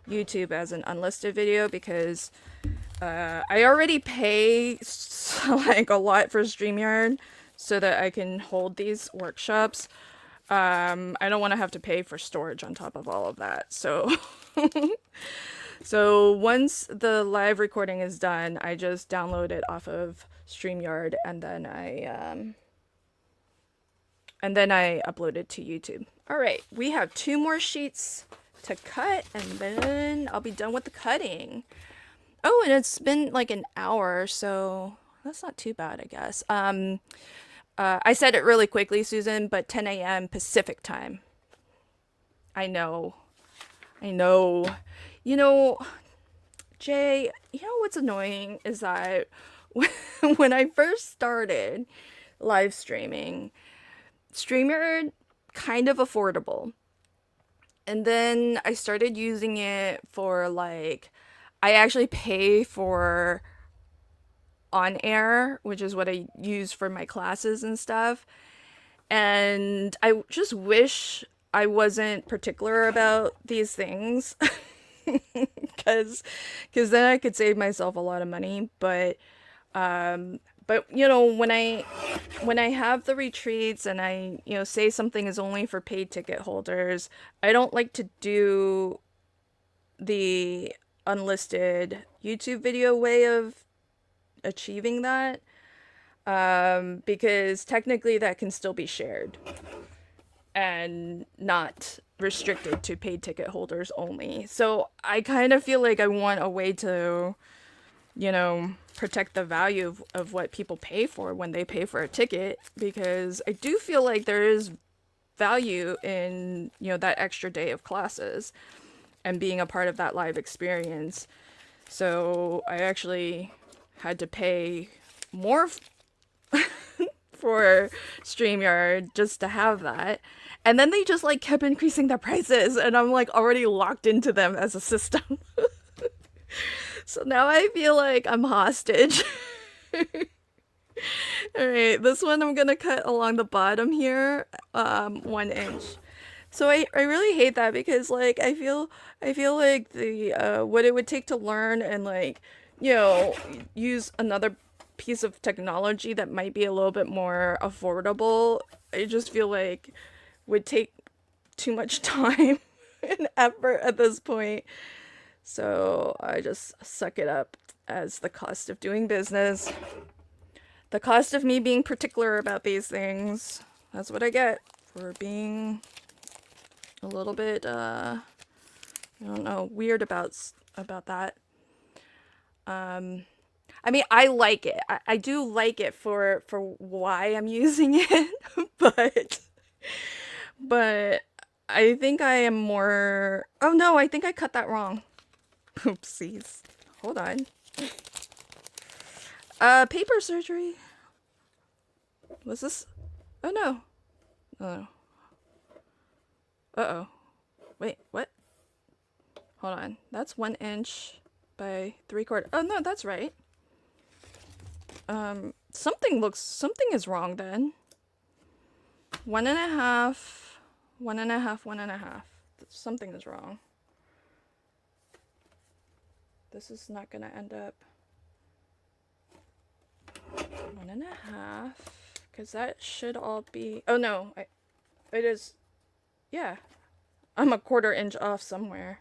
YouTube as an unlisted video, because I already pay like a lot for StreamYard so that I can hold these workshops. I don't want to have to pay for storage on top of all of that. So so once the live recording is done, I just download it off of StreamYard, and then I upload it to YouTube. All right, we have 2 more sheets to cut, and then I'll be done with the cutting. Oh, and it's been like an hour, so that's not too bad, I guess. I said it really quickly, Susan, but 10 a.m. Pacific time. I know. You know, Jay, you know what's annoying is that when I first started live streaming, StreamYard kind of affordable. And then I started using it for like, I actually pay for on air, which is what I use for my classes and stuff. And I just wish I wasn't particular about these things. because then I could save myself a lot of money. But you know, when I have the retreats and I, you know, say something is only for paid ticket holders, I don't like to do the unlisted YouTube video way of achieving that, because technically that can still be shared and not restricted to paid ticket holders only. So I kind of feel like I want a way to, you know, protect the value of what people pay for when they pay for a ticket, because I do feel like there is value in, you know, that extra day of classes and being a part of that live experience. So I actually had to pay more for StreamYard just to have that. And then they just like kept increasing their prices, and I'm like already locked into them as a system. So now I feel like I'm hostage. All right, this one I'm gonna cut along the bottom here, 1 inch. So I really hate that because like I feel like the what it would take to learn and like you know use another piece of technology that might be a little bit more affordable. I just feel like would take too much time and effort at this point. So I just suck it up as the cost of doing business. The cost of me being particular about these things. That's what I get for being a little bit I don't know, weird about that. I mean, I like it. I do like it for why I'm using it, but but I think I am more. Oh no, I think I cut that wrong. Oopsies. Hold on. Paper surgery. Was this? Oh no. Oh. Uh-oh. Wait, what? Hold on. That's 1 inch by 3/4. Oh no, that's right. Something is wrong then. 1.5, 1.5, 1.5. Something is wrong. This is not gonna end up 1.5, because that should all be. Oh no, it is. Yeah, I'm a 1/4 inch off somewhere.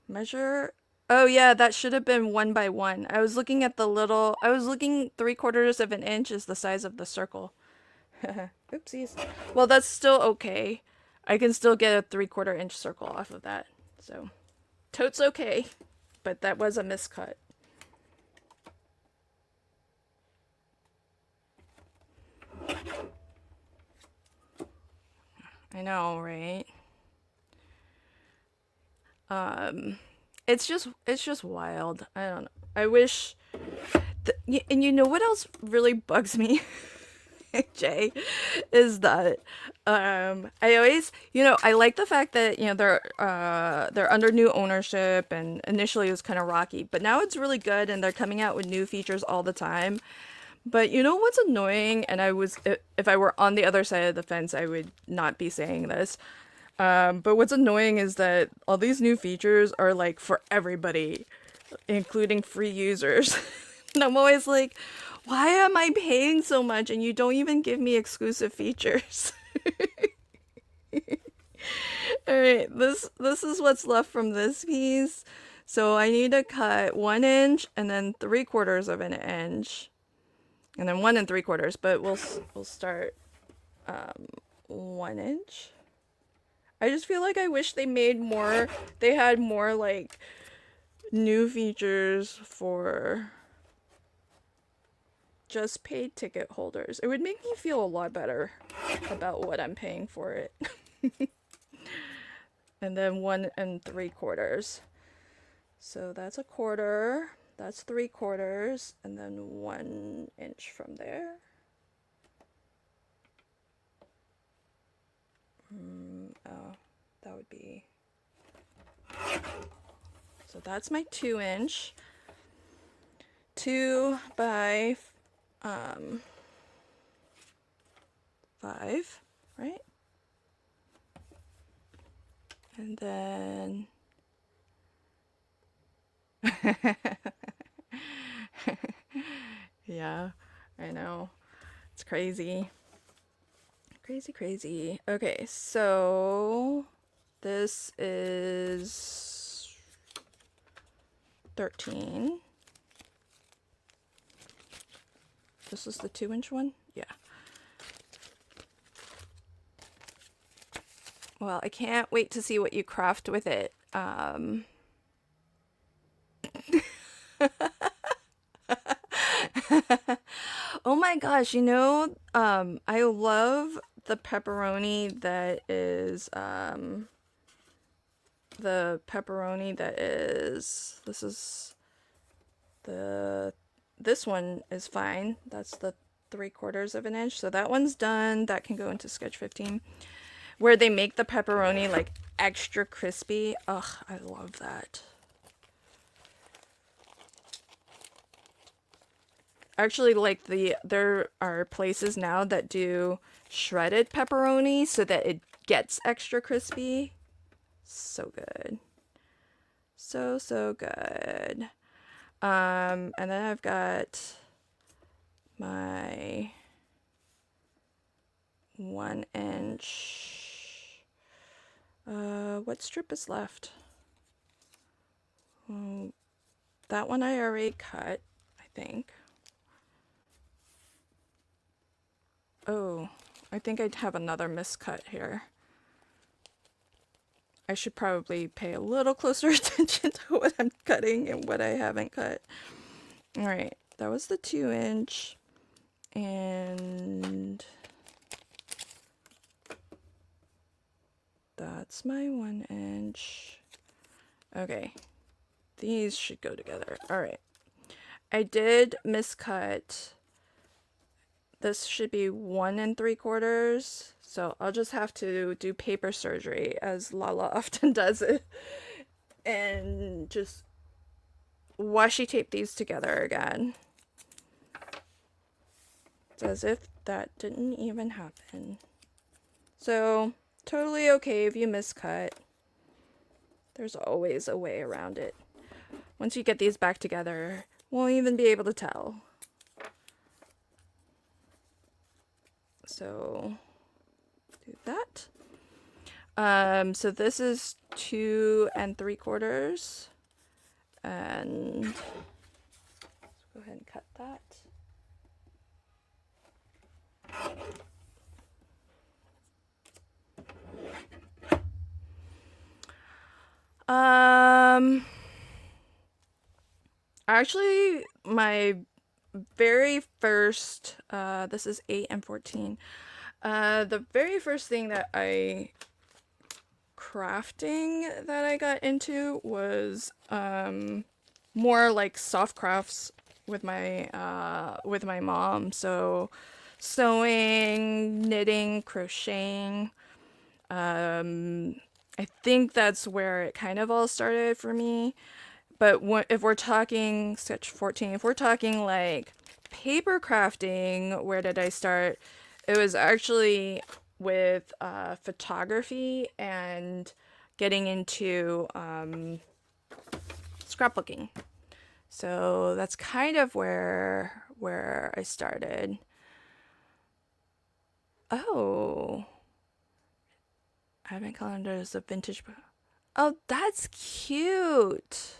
Measure. Oh yeah, that should have been 1 by 1. I was looking at the little. I was looking 3/4 of an inch is the size of the circle. Oopsies. Well, that's still okay. I can still get a 3/4 inch circle off of that. So, totes okay. But that was a miscut. I know, right? It's just wild. I don't know. I wish and you know what else really bugs me? Is that I always I like the fact that they're under new ownership, and initially it was kind of rocky, but now it's really good and they're coming out with new features all the time. But you know what's annoying, and if I were on the other side of the fence I would not be saying this, but what's annoying is that all these new features are like for everybody, including free users. And I'm always like, why am I paying so much and you don't even give me exclusive features? Alright, this is what's left from this piece. So I need to cut 1 inch and then 3/4 of an inch. And then 1 3/4, but we'll start 1 inch. I just feel like I wish they had more like new features for just paid ticket holders. It would make me feel a lot better about what I'm paying for it. And then 1 3/4. So that's 1/4, that's 3/4, and then 1 inch from there. Oh, that would be. So that's my 2 inch. 2 by 5, right? And then yeah, I know. It's crazy. Crazy. Okay, so this is 13. This is the 2 inch one? Yeah. Well, I can't wait to see what you craft with it. Oh my gosh, I love the pepperoni that is, this one is fine. That's the 3/4 of an inch. So that one's done. That can go into sketch 15. where they make the pepperoni like extra crispy. Ugh, I love that. Actually, like there are places now that do shredded pepperoni so that it gets extra crispy. So good. So good. And then I've got my 1 inch. What strip is left? That one I already cut, I think. Oh, I think I'd have another miscut here. I should probably pay a little closer attention to what I'm cutting and what I haven't cut. All right, that was the 2 inch. And that's my 1 inch. Okay, these should go together. All right, I did miscut. This should be 1 3/4. So I'll just have to do paper surgery, as Lala often does it, and just washi tape these together again. It's as if that didn't even happen. So totally okay if you miscut. There's always a way around it. Once you get these back together, won't even be able to tell. So do that. So this is 2 3/4, and let's go ahead and cut that. Actually, my very first, this is 8 and 14. The very first thing that I got into was more like soft crafts with my mom. So sewing, knitting, crocheting. I think that's where it kind of all started for me. But if we're talking sketch 14, if we're talking like paper crafting, where did I start? It was actually with photography and getting into scrapbooking. So that's kind of where I started. Oh, advent calendar is a vintage book. Oh, that's cute.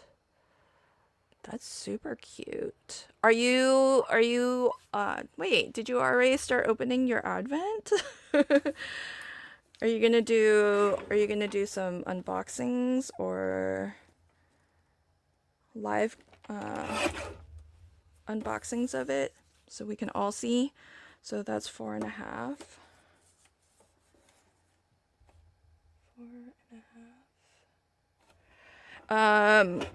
That's super cute. Are you wait, did you already start opening your advent? Are you gonna do some unboxings or live unboxings of it so we can all see? So that's 4.5. 4.5.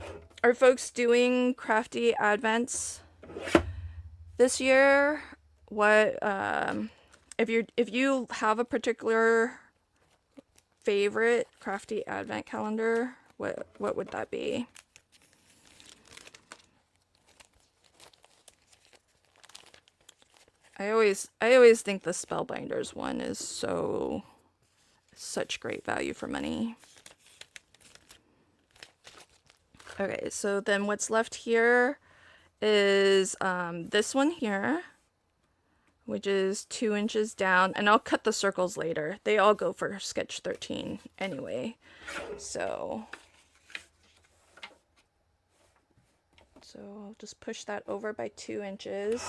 Are folks doing crafty advents this year? What if you have a particular favorite crafty advent calendar, what would that be? I always think the Spellbinders one is such great value for money. Okay, so then what's left here is this one here, which is 2 inches down, and I'll cut the circles later. They all go for sketch 13 anyway. So I'll just push that over by 2 inches.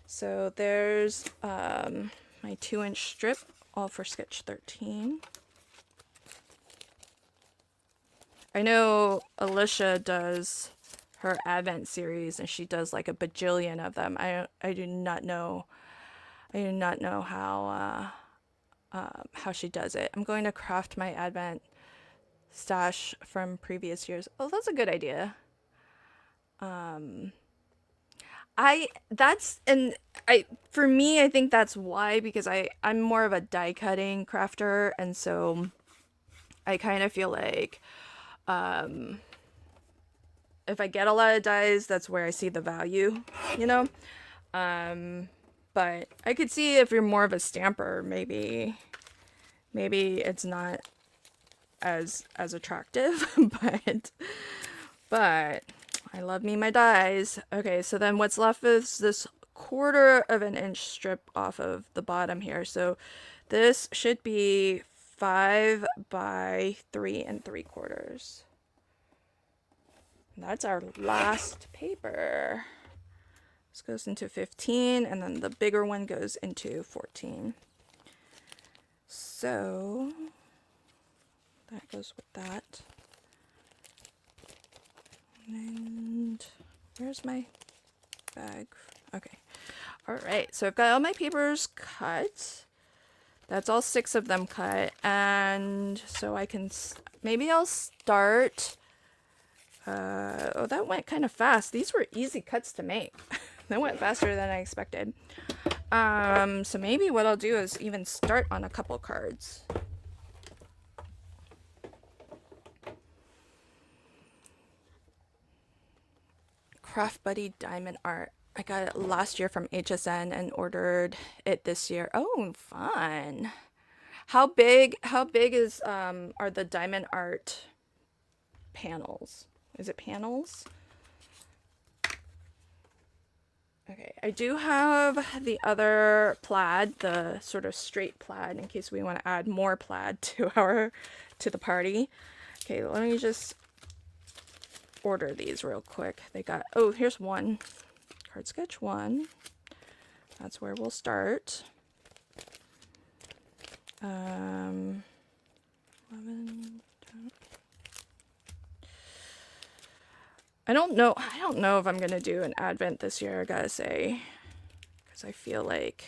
So there's my 2-inch strip, all for sketch 13. I know Alicia does her Advent series, and she does like a bajillion of them. I do not know how she does it. I'm going to craft my Advent stash from previous years. Oh, that's a good idea. For me, I think that's why, because I'm more of a die cutting crafter, and so I kind of feel like um if I get a lot of dies, that's where I see the value, you know? Um but I could see if you're more of a stamper, maybe it's not as attractive, but I love me my dies. Okay, so then what's left is this 1/4 inch strip off of the bottom here. So this should be 5 by 3 3/4. That's our last paper. This goes into 15, and then the bigger one goes into 14. So that goes with that. And where's my bag? Okay. All right. So I've got all my papers cut. That's all 6 of them cut. And so I can, maybe I'll start. Oh, that went kind of fast. These were easy cuts to make. That went faster than I expected. So maybe what I'll do is even start on a couple cards. Craft Buddy Diamond Art. I got it last year from HSN and ordered it this year. Oh, fun. How big is are the diamond art panels? Is it panels? Okay, I do have the other plaid, the sort of straight plaid, in case we want to add more plaid to the party. Okay, let me just order these real quick. They got, oh, here's one. Card sketch 1. That's where we'll start. 11, 10. I don't know if I'm gonna do an advent this year, I gotta say, because I feel like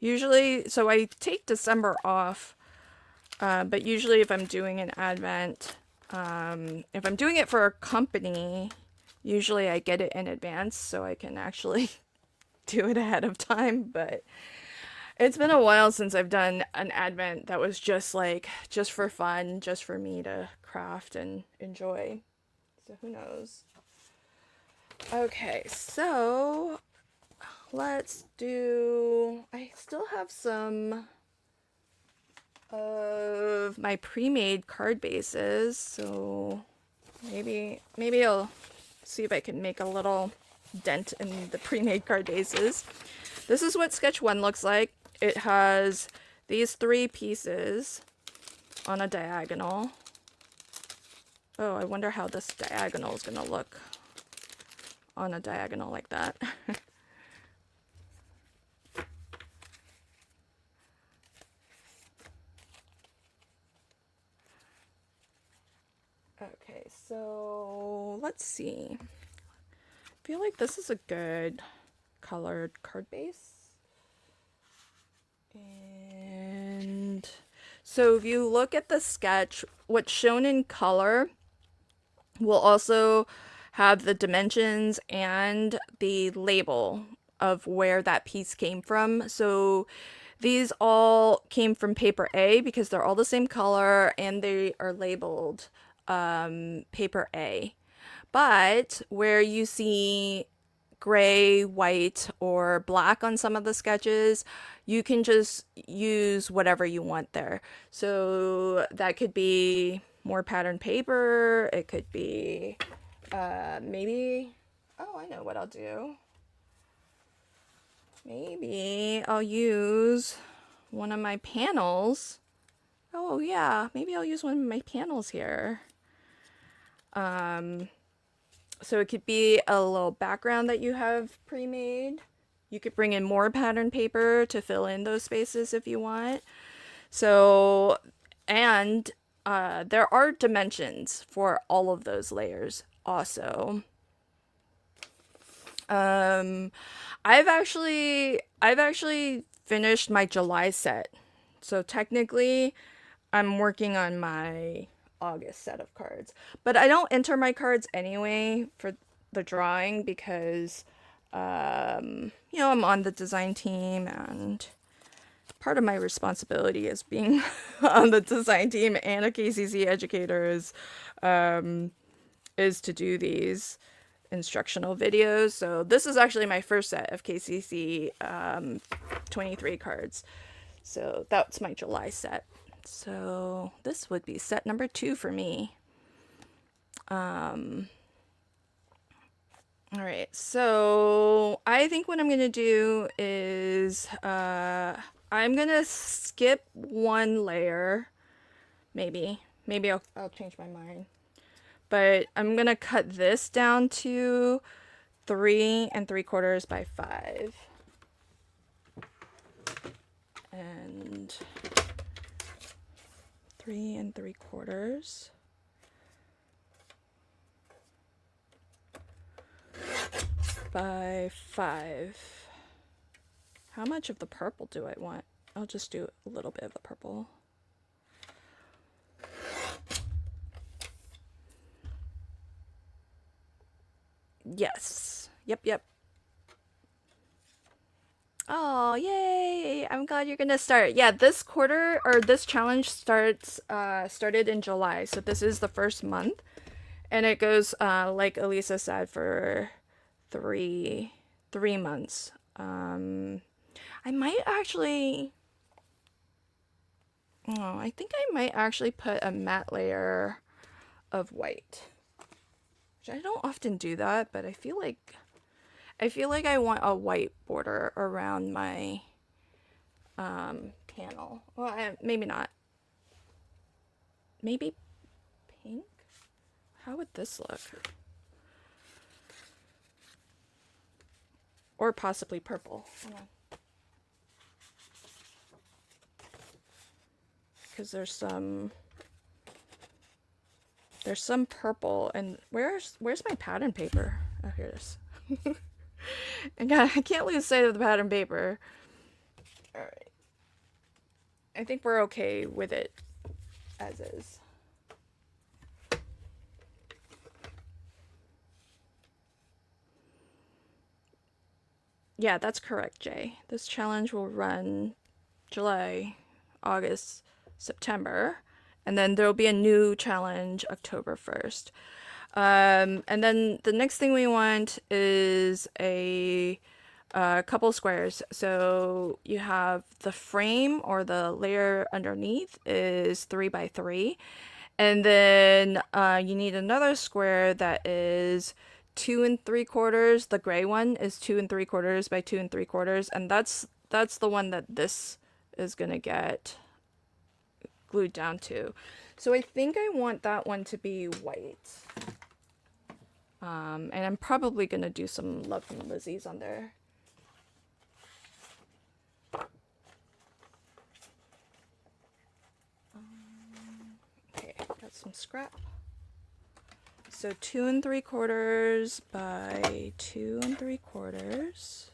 usually, so I take December off, but usually if I'm doing an advent, if I'm doing it for a company, usually I get it in advance so I can actually do it ahead of time. But it's been a while since I've done an advent that was just for fun, just for me to craft and enjoy. So who knows? Okay, so let's do, I still have some of my pre-made card bases, so maybe I'll see if I can make a little dent in the pre-made card bases. This is what sketch 1 looks like. It has these 3 pieces on a diagonal. Oh, I wonder how this diagonal is gonna look on a diagonal like that. Okay, so let's see. I feel like this is a good colored card base. And so if you look at the sketch, what's shown in color will also have the dimensions and the label of where that piece came from. So these all came from paper A because they're all the same color and they are labeled paper A. But where you see gray, white, or black on some of the sketches, you can just use whatever you want there. So that could be more pattern paper. It could be maybe, oh, I know what I'll do. Maybe I'll use one of my panels. Oh yeah, maybe I'll use one of my panels here. So it could be a little background that you have pre-made. You could bring in more pattern paper to fill in those spaces if you want. So, and there are dimensions for all of those layers also. I've actually finished my July set. So technically I'm working on my August set of cards. But I don't enter my cards anyway for the drawing because, you know, I'm on the design team, and part of my responsibility as being on the design team and a KCC educator is to do these instructional videos. So this is actually my first set of KCC 23 cards. So that's my July set. So this would be set number 2 for me. All right, so I think what I'm gonna do is I'm gonna skip one layer, maybe I'll change my mind, but I'm gonna cut this down to 3 3/4 by 5, and 3 3/4 by 5. How much of the purple do I want? I'll just do a little bit of the purple. Yes. Yep. Oh, yay! I'm glad you're gonna start. Yeah, this quarter, or this challenge started in July, so this is the first month, and it goes like Elisa said, for three months. I might actually, oh, I think I might actually put a matte layer of white, which I don't often do that, but I feel like I want a white border around my panel. Well, maybe not. Maybe pink? How would this look? Or possibly purple. Hold on. Because there's some purple, and where's my pattern paper? Oh, here it is. I can't lose sight of the pattern paper. All right. I think we're okay with it as is. Yeah, that's correct, Jay. This challenge will run July, August, September, and then there'll be a new challenge October 1st. And then the next thing we want is a couple squares. So you have the frame, or the layer underneath, is 3 by 3, and then you need another square that is 2 3/4. The gray one is 2 3/4 by 2 3/4, and that's the one that this is gonna get glued down to. So I think I want that one to be white. And I'm probably gonna do some Love from Lizzie's on there. Okay, got some scrap. So 2 3/4 by 2 3/4.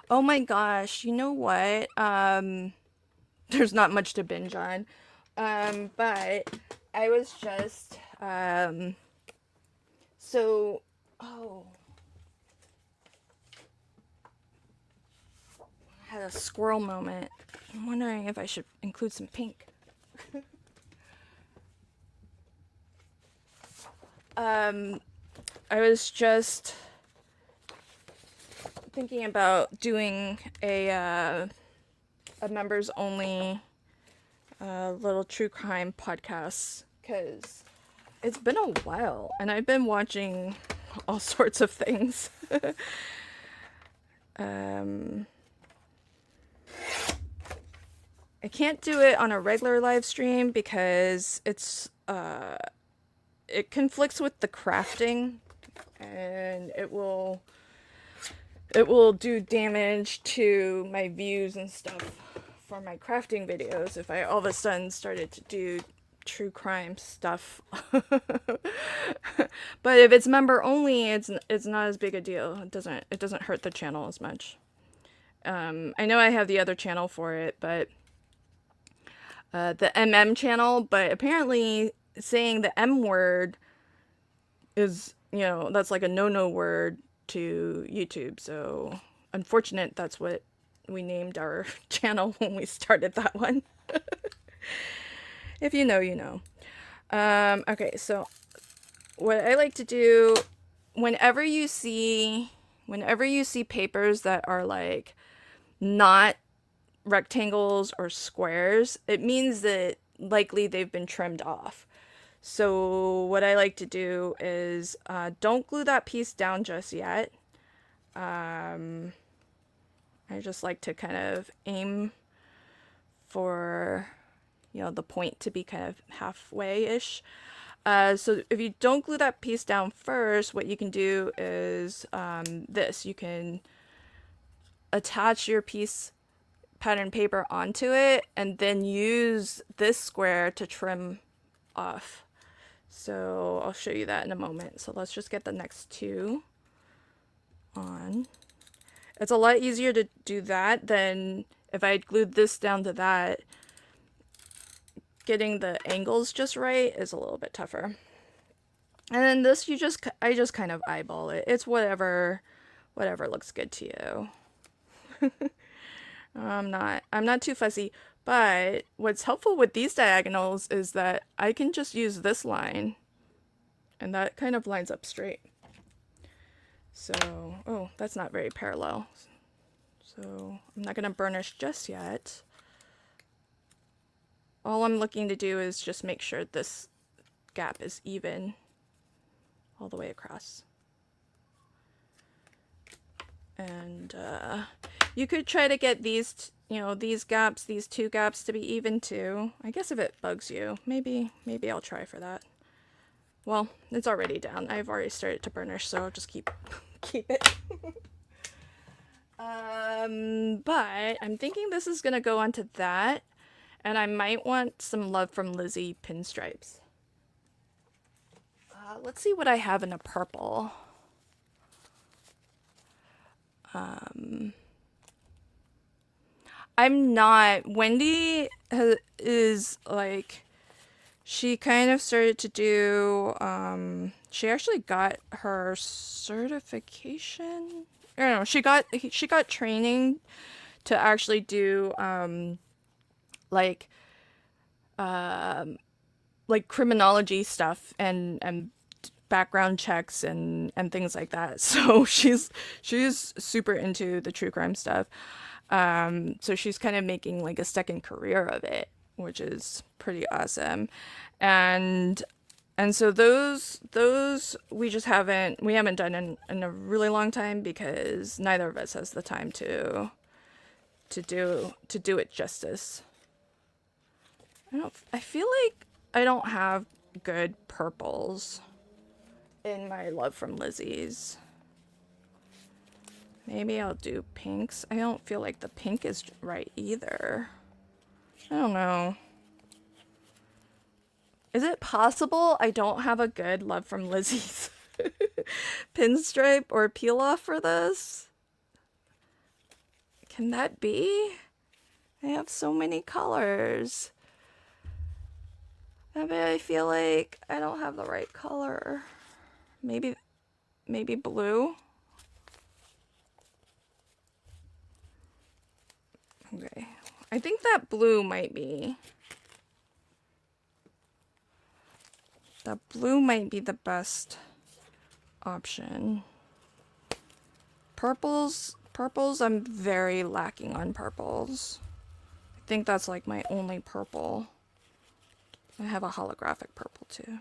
Oh my gosh, you know what? There's not much to binge on. But I was just, so, oh. I had a squirrel moment. I'm wondering if I should include some pink. I was just thinking about doing a members only little true crime podcast, because it's been a while and I've been watching all sorts of things. I can't do it on a regular live stream because it's it conflicts with the crafting, and it will do damage to my views and stuff for my crafting videos if I all of a sudden started to do true crime stuff. But if it's member only, it's not as big a deal. It doesn't hurt the channel as much. I know I have the other channel for it, but the MM channel, but apparently saying the M word is, you know, that's like a no-no word to YouTube. So unfortunate that's what we named our channel when we started that one. If you know, you know. Okay, so what I like to do whenever you see papers that are like not rectangles or squares, it means that likely they've been trimmed off. So what I like to do is don't glue that piece down just yet. I just like to kind of aim for, you know, the point to be kind of halfway-ish. So if you don't glue that piece down first, what you can do is this. You can attach your piece pattern paper onto it and then use this square to trim off. So I'll show you that in a moment. So let's just get the next two on. It's a lot easier to do that than if I had glued this down to that. Getting the angles just right is a little bit tougher. And then this, I just kind of eyeball it. It's whatever looks good to you. I'm not too fussy, but what's helpful with these diagonals is that I can just use this line and that kind of lines up straight. So, oh, that's not very parallel. So I'm not gonna burnish just yet. All I'm looking to do is just make sure this gap is even all the way across. And you could try to get these, you know, these two gaps to be even too. I guess if it bugs you, maybe I'll try for that. Well, it's already down. I've already started to burnish, so I'll just keep it. But I'm thinking this is gonna go onto that, and I might want some Love from Lizzie pinstripes. Let's see what I have in a purple. I'm not. Wendy is like, she kind of started to do, she actually got her certification. I don't know, she got training to actually do, like criminology stuff and background checks and things like that. So she's super into the true crime stuff. So she's kind of making like a second career of it, which is pretty awesome. And so those we haven't done in a really long time because neither of us has the time to do it justice. I feel like I don't have good purples in my Love from Lizzie's. Maybe I'll do pinks. I don't feel like the pink is right either. I don't know. Is it possible I don't have a good Love from Lizzie's pinstripe or peel off for this? Can that be? I have so many colors. I feel like I don't have the right color. Maybe blue? Okay. I think that blue might be... That blue might be the best option. Purples, I'm very lacking on purples. I think that's like my only purple. I have a holographic purple too.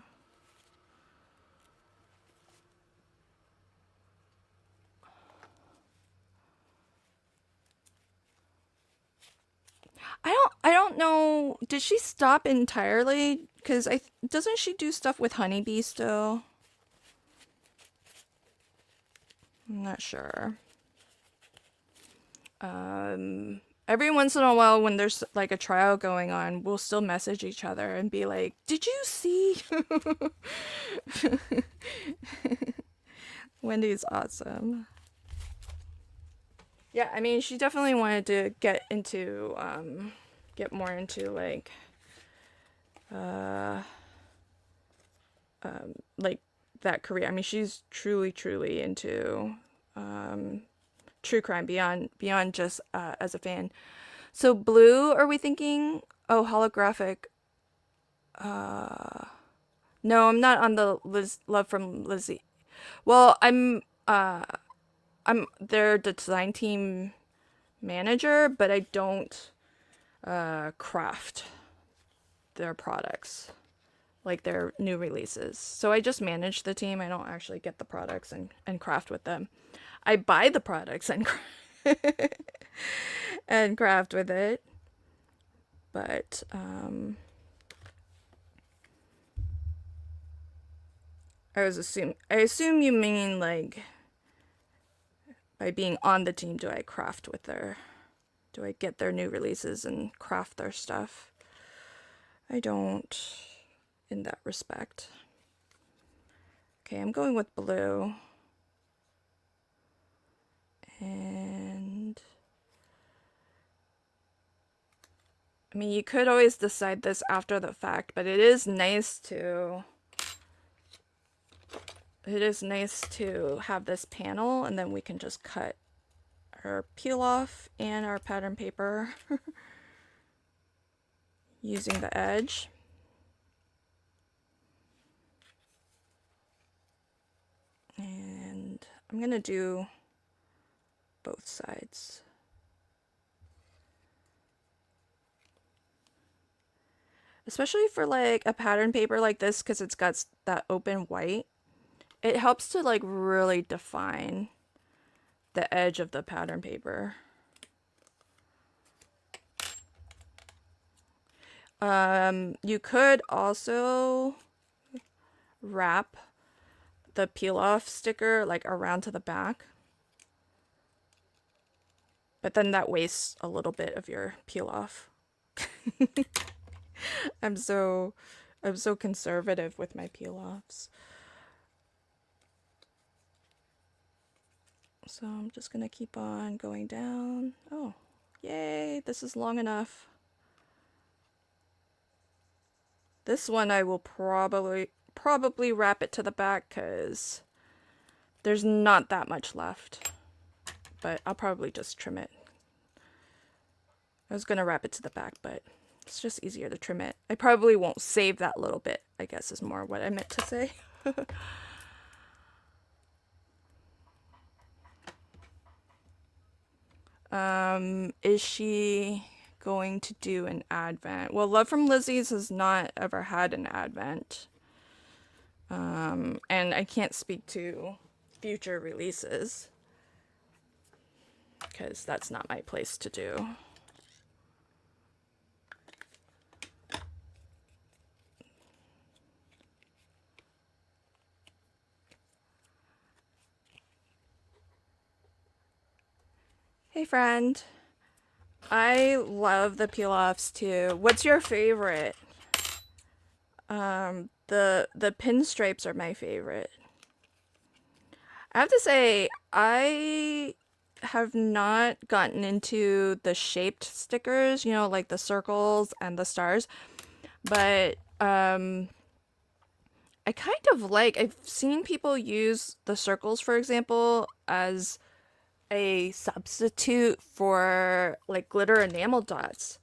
I don't know. Did she stop entirely? Because doesn't she do stuff with honeybee still? I'm not sure. Every once in a while when there's like a trial going on, we'll still message each other and be like, did you see? Wendy's awesome. Yeah, I mean, she definitely wanted to get more into uh, like that career. I mean, she's truly into um, true crime beyond just as a fan. So blue, are we thinking? Oh, holographic. Uh, no, I'm not on the Love from Lizzie. Well, I'm their design team manager, but I don't craft their products, like their new releases. So I just manage the team. I don't actually get the products and craft with them. I buy the products and and craft with it. But I assume you mean like by being on the team, do I craft with do I get their new releases and craft their stuff? I don't in that respect. Okay, I'm going with blue. And I mean, you could always decide this after the fact, but it is nice to have this panel, and then we can just cut our peel off and our pattern paper using the edge. And I'm gonna do both sides. Especially for like a pattern paper like this, because it's got that open white, it helps to like really define the edge of the pattern paper. You could also wrap the peel off sticker like around to the back, but then that wastes a little bit of your peel off. I'm so conservative with my peel offs. So I'm just gonna keep on going down. Oh, yay, this is long enough. This one I will probably wrap it to the back because there's not that much left. But I'll probably just trim it. I was gonna wrap it to the back, but it's just easier to trim it. I probably won't save that little bit, I guess is more what I meant to say. Is she going to do an advent? Well, Love from Lizzie's has not ever had an advent. And I can't speak to future releases because that's not my place to do. Hey friend, I love the peel-offs too. What's your favorite? The pinstripes are my favorite. I have to say, I have not gotten into the shaped stickers, you know, like the circles and the stars, but I kind of like, I've seen people use the circles, for example, as a substitute for like glitter enamel dots.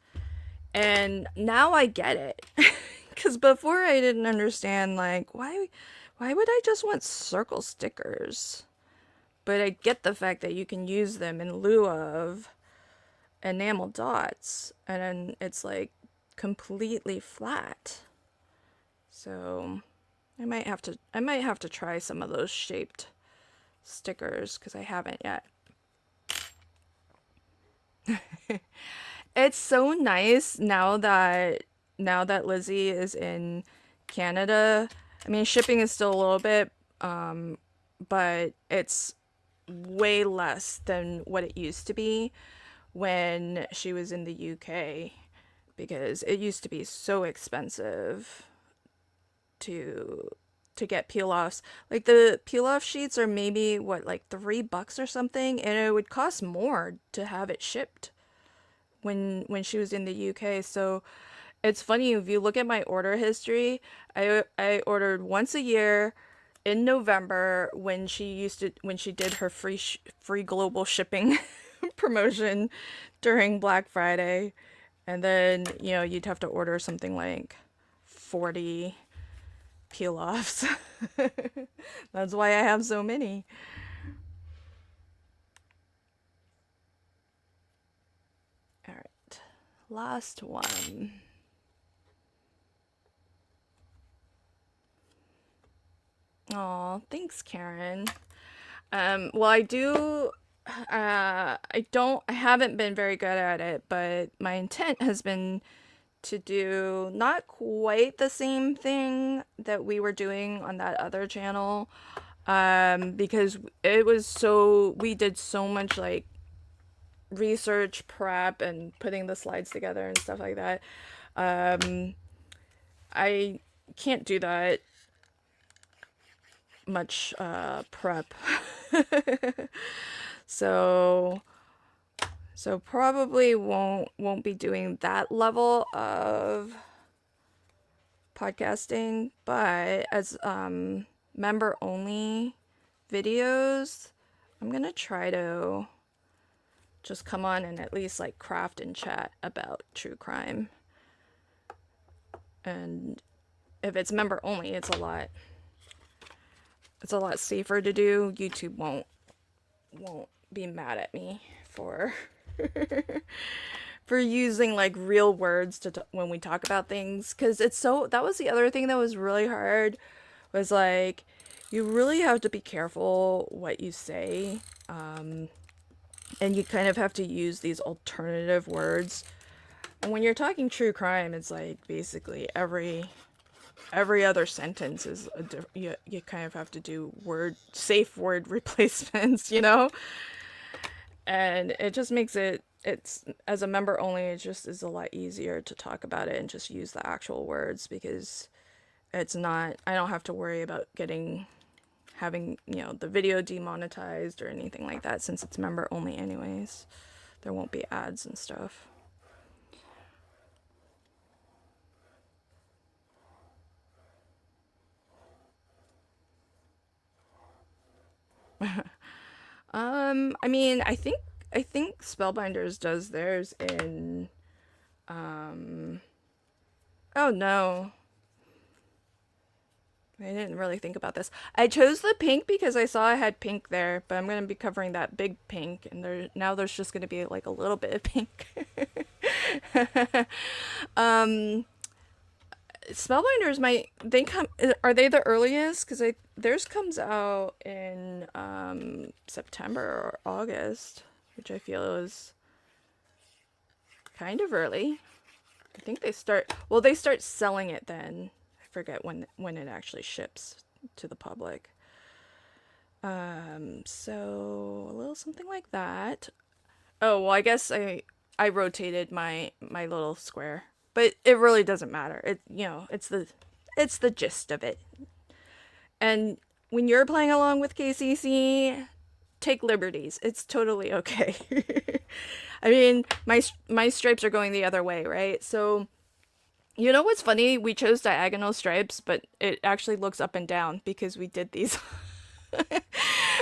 And now I get it. Because before I didn't understand, like, why would I just want circle stickers? But I get the fact that you can use them in lieu of enamel dots, and then it's like completely flat. So I might have to try some of those shaped stickers because I haven't yet. It's so nice now that Lizzie is in Canada. I mean, shipping is still a little bit, but it's way less than what it used to be when she was in the UK, because it used to be so expensive to to get peel-offs. Like the peel-off sheets are maybe what, like $3 or something, and it would cost more to have it shipped when she was in the UK. So it's funny if you look at my order history, I ordered once a year in November when she did her free global shipping promotion during Black Friday. And then, you'd have to order something like 40 peel-offs. That's why I have so many. All right. Last one. Oh, thanks, Karen. Well, I haven't been very good at it, but my intent has been to do not quite the same thing that we were doing on that other channel, because we did so much like research prep and putting the slides together and stuff like that. I can't do that much prep. so probably won't be doing that level of podcasting, but as member only videos, I'm gonna try to just come on and at least like craft and chat about true crime. And if it's member only, it's a lot safer to do. YouTube won't be mad at me for for using like real words when we talk about things, because that was the other thing that was really hard, was like you really have to be careful what you say, and you kind of have to use these alternative words. And when you're talking true crime, it's like basically every other sentence is you kind of have to do safe word replacements, and it just makes it's as a member only, it just is a lot easier to talk about it and just use the actual words, because I don't have to worry about having the video demonetized or anything like that, since it's member only anyways. There won't be ads and stuff. I mean, I think Spellbinders does theirs in oh no. I didn't really think about this. I chose the pink because I saw I had pink there, but I'm going to be covering that big pink, and there's just going to be like a little bit of pink. Spellbinders are they the earliest? Because theirs comes out in September or August, which I feel is kind of early. I think they start selling it then. I forget when it actually ships to the public. So a little something like that. Oh, well, I guess I rotated my little square, but it really doesn't matter. It's the gist of it. And when you're playing along with KCC, take liberties. It's totally okay. I mean, my stripes are going the other way, right? So, what's funny? We chose diagonal stripes, but it actually looks up and down because we did these.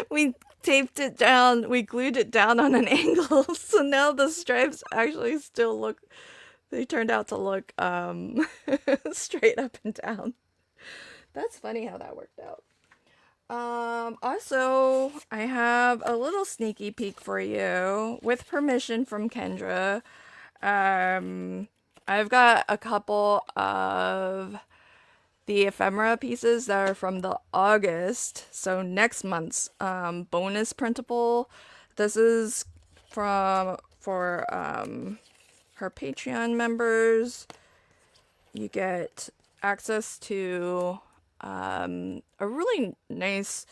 We taped it down, we glued it down on an angle, so now the stripes actually they turned out to look straight up and down. That's funny how that worked out. Also, I have a little sneaky peek for you, with permission from Kendra. I've got a couple of the ephemera pieces that are from the August, so next month's bonus printable. This is for her Patreon members. You get access to a really nice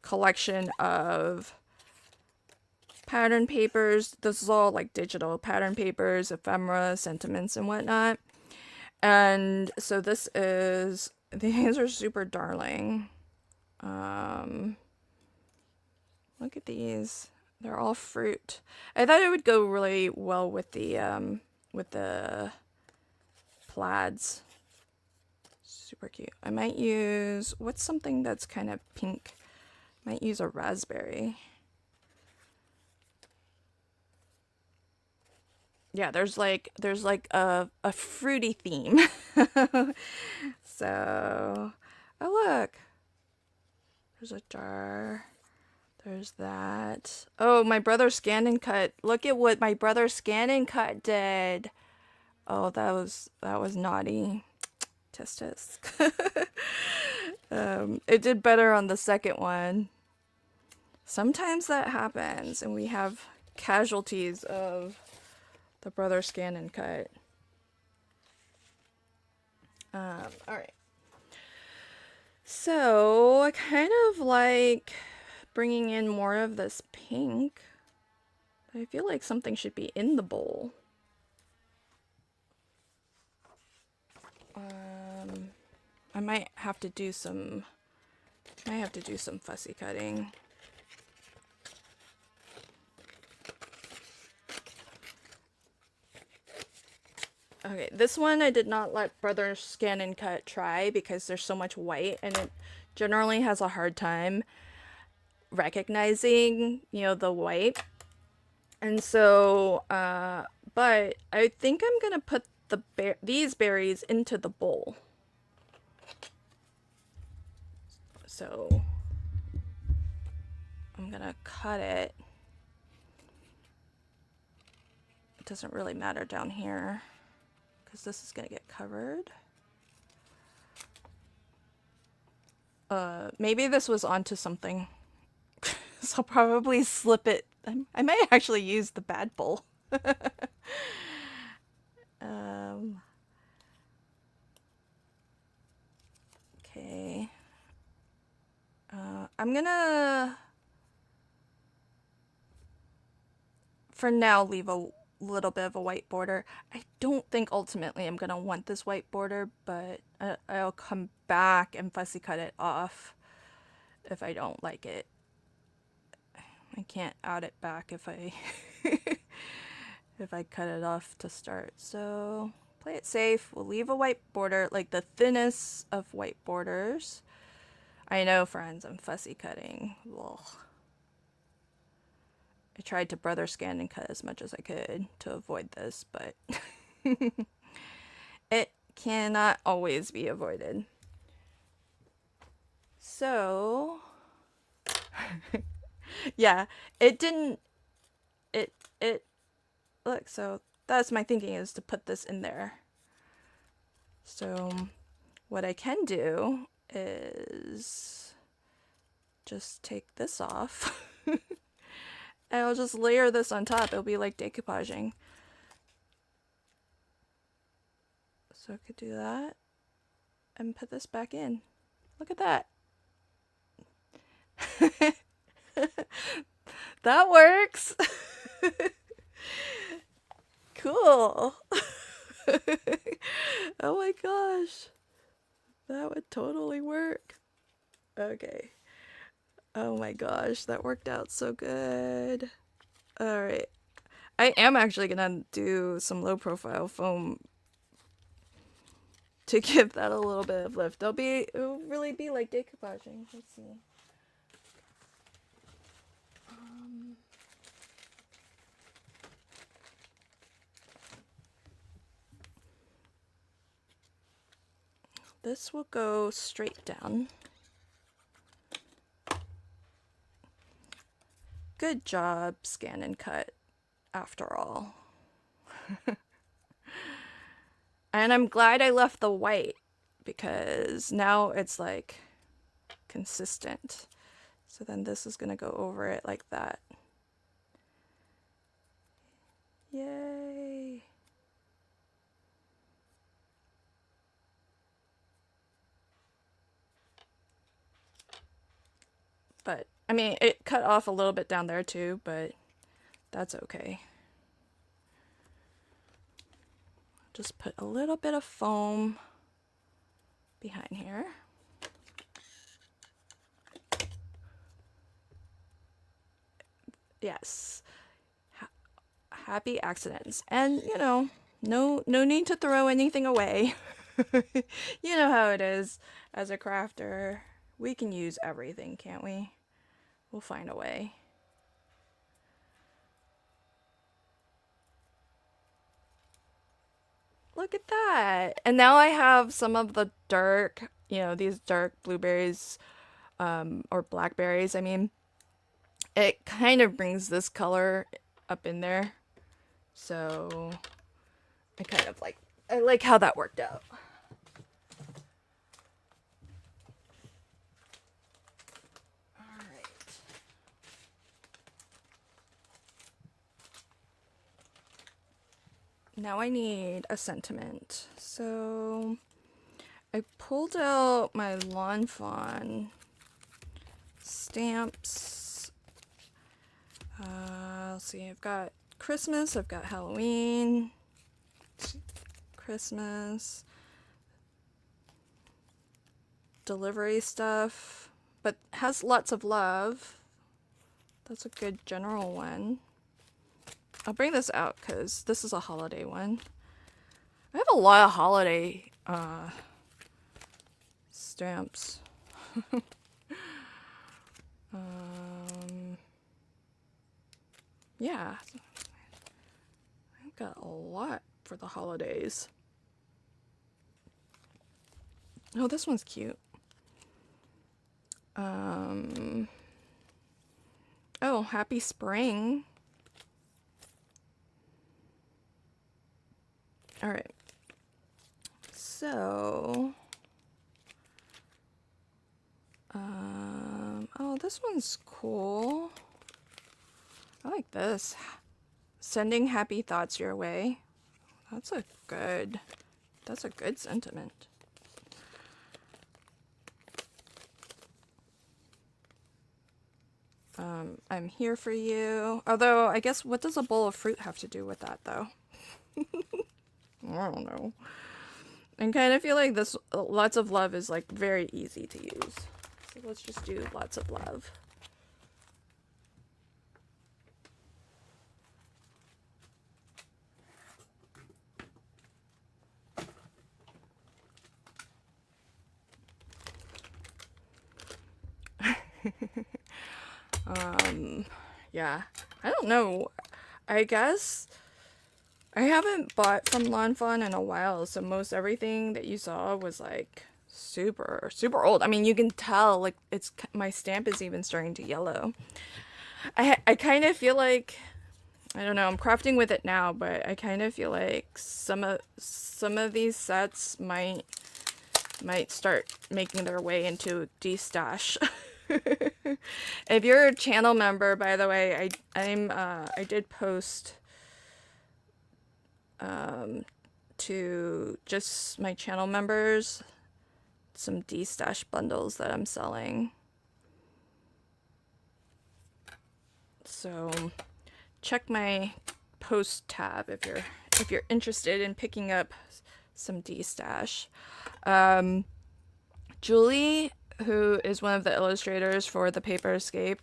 collection of pattern papers. This is all like digital pattern papers, ephemera, sentiments, and whatnot. And so this is these are super darling. Look at these. They're all fruit. I thought it would go really well with the plaids. Super cute. I might use, what's something that's kind of pink? Might use a raspberry. Yeah, there's like a fruity theme. So, oh look. There's a jar. There's that. Oh, my brother scanned and cut. Look at what my brother scanned and cut did. Oh, that was naughty. Tisk. It did better on the second one. Sometimes that happens, and we have casualties of the brother scan and cut. All right. So I kind of like bringing in more of this pink. I feel like something should be in the bowl. I might have to do some fussy cutting. Okay, this one I did not let Brother Scan and Cut try because there's so much white and it generally has a hard time recognizing, the white. And so, but I think I'm gonna put these berries into the bowl. So I'm gonna cut it. It doesn't really matter down here because this is gonna get covered. Maybe this was onto something. So I'll probably slip it. I might actually use the bad bowl. Okay. I'm gonna, for now, leave a little bit of a white border. I don't think ultimately I'm gonna want this white border, but I'll come back and fussy cut it off if I don't like it. I can't add it back if I if I cut it off to start. So play it safe. We'll leave a white border, like the thinnest of white borders. I know, friends, I'm fussy cutting. Ugh. I tried to brother scan and cut as much as I could to avoid this, but it cannot always be avoided. So, yeah, it didn't, look, so that's my thinking, is to put this in there. So what I can do is just take this off and I'll just layer this on top. It'll be like decoupaging. So I could do that and put this back in. Look at that. That works. Cool. Oh my gosh. That would totally work. Okay. Oh my gosh, that worked out so good. Alright. I am actually gonna do some low profile foam to give that a little bit of lift. It'll really be like decoupaging. Let's see. This will go straight down. Good job, scan and cut, after all. And I'm glad I left the white because now it's like consistent. So then this is gonna go over it like that. Yay! But, I mean, it cut off a little bit down there too, but that's okay. Just put a little bit of foam behind here. Yes. Happy accidents. And, you know, no need to throw anything away. You know how it is as a crafter. We can use everything, can't we? We'll find a way. Look at that. And now I have some of the dark, you know, these dark blueberries, or blackberries, I mean. It kind of brings this color up in there. So I like how that worked out. All right. Now I need a sentiment. So I pulled out my Lawn Fawn stamps. Let's see, I've got Christmas, I've got Halloween, Christmas, delivery stuff, but has lots of love. That's a good general one. I'll bring this out because this is a holiday one. I have a lot of holiday stamps. Yeah, I've got a lot for the holidays. Oh, this one's cute. Oh, happy spring. All right. So, oh, this one's cool. I like this. Sending happy thoughts your way. That's a good sentiment. I'm here for you. Although, I guess, what does a bowl of fruit have to do with that, though? I don't know. I kind of feel like this, lots of love is, like, very easy to use. So let's just do lots of love. Yeah, I don't know. I guess I haven't bought from Lawn Fawn in a while, so most everything that you saw was like super old. I mean, you can tell, like, my stamp is even starting to yellow. I kind of feel like, I don't know, I'm crafting with it now, but I kind of feel like some of these sets might start making their way into destash. If you're a channel member, by the way, I did post to just my channel members some destash bundles that I'm selling. So check my post tab if you're interested in picking up some destash. Julie, who is one of the illustrators for the Paper Escape,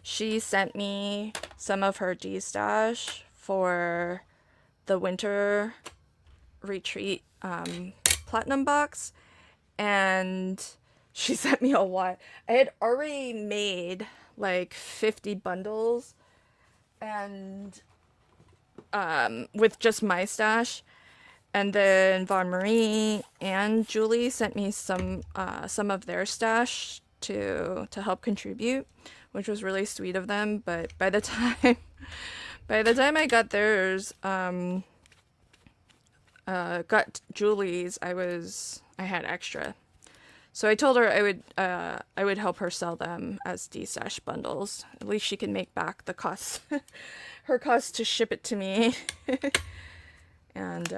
she sent me some of her destash for the winter retreat platinum box, and she sent me a lot. I had already made like 50 bundles, and with just my stash. And then Von Marie and Julie sent me some of their stash to help contribute, which was really sweet of them. But by the time I got theirs, got Julie's, I had extra. So I told her I would help her sell them as destash bundles. At least she can make back the cost, her cost to ship it to me. And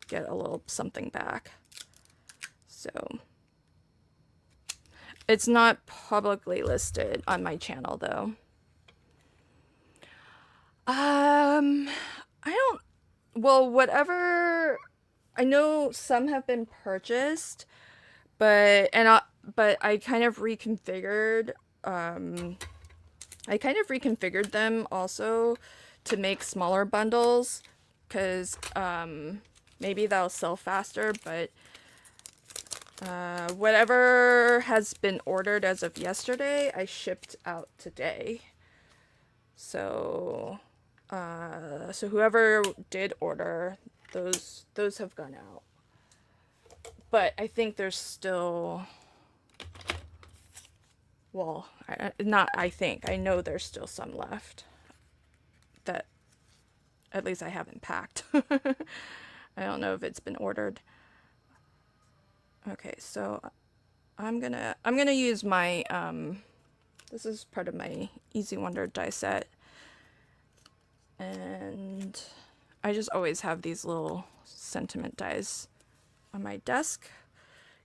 get a little something back. So it's not publicly listed on my channel, though. I don't, well, whatever I know some have been purchased, but I kind of reconfigured um them also to make smaller bundles because maybe that'll sell faster, but whatever has been ordered as of yesterday, I shipped out today. So so whoever did order, those have gone out. But I think there's still, well, not I think, I know there's still some left that at least I haven't packed. I don't know if it's been ordered. Okay, so I'm gonna use my this is part of my Easy Wonder die set, and I just always have these little sentiment dies on my desk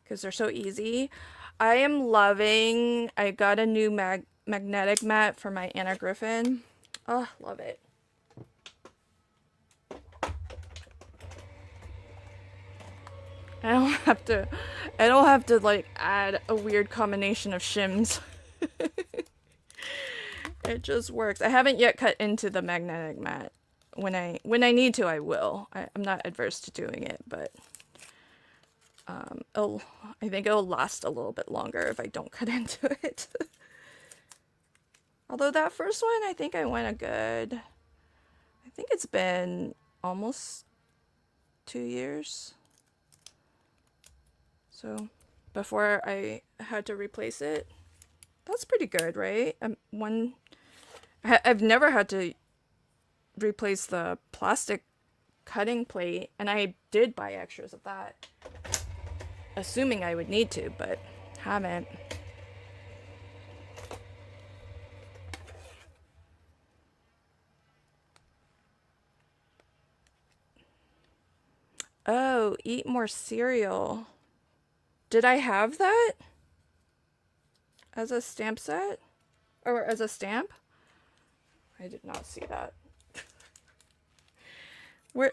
because they're so easy. I am loving, I got a new magnetic mat for my Anna Griffin. Oh, love it. I don't have to like add a weird combination of shims. It just works. I haven't yet cut into the magnetic mat. When I need to, I will. I'm not adverse to doing it, but I think it'll last a little bit longer if I don't cut into it. Although that first one, I think I went a good, I think it's been almost 2 years. So before I had to replace it, that's pretty good, right? I've never had to replace the plastic cutting plate, and I did buy extras of that, assuming I would need to, but haven't. Oh, eat more cereal. Did I have that as a stamp set? Or as a stamp? I did not see that. Where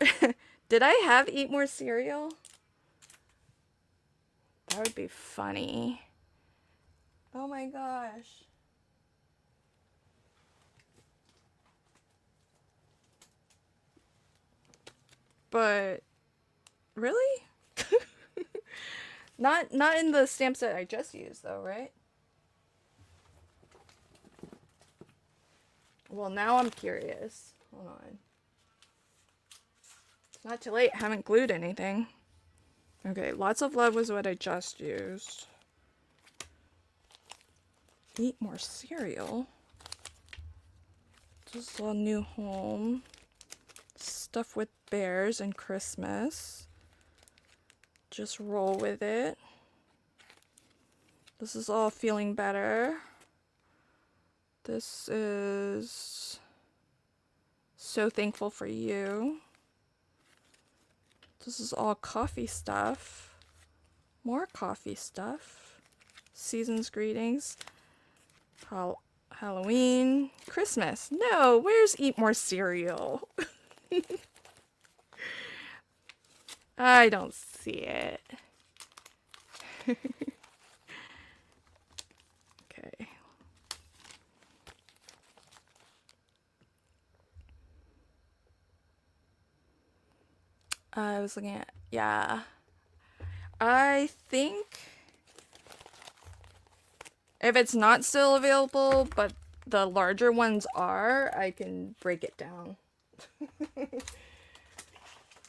did I have eat more cereal? That would be funny. Oh my gosh. But really? Not in the stamp set I just used though, right? Well, now I'm curious. Hold on. It's not too late. I haven't glued anything. Okay, lots of love was what I just used. Eat more cereal. This is a new home. Stuff with bears and Christmas. Just roll with it. This is all feeling better. This is so thankful for you. This is all coffee stuff. More coffee stuff. Season's greetings. Halloween. Christmas. No, where's eat more cereal? I don't see it. Okay. I was looking at, yeah. I think if it's not still available, but the larger ones are, I can break it down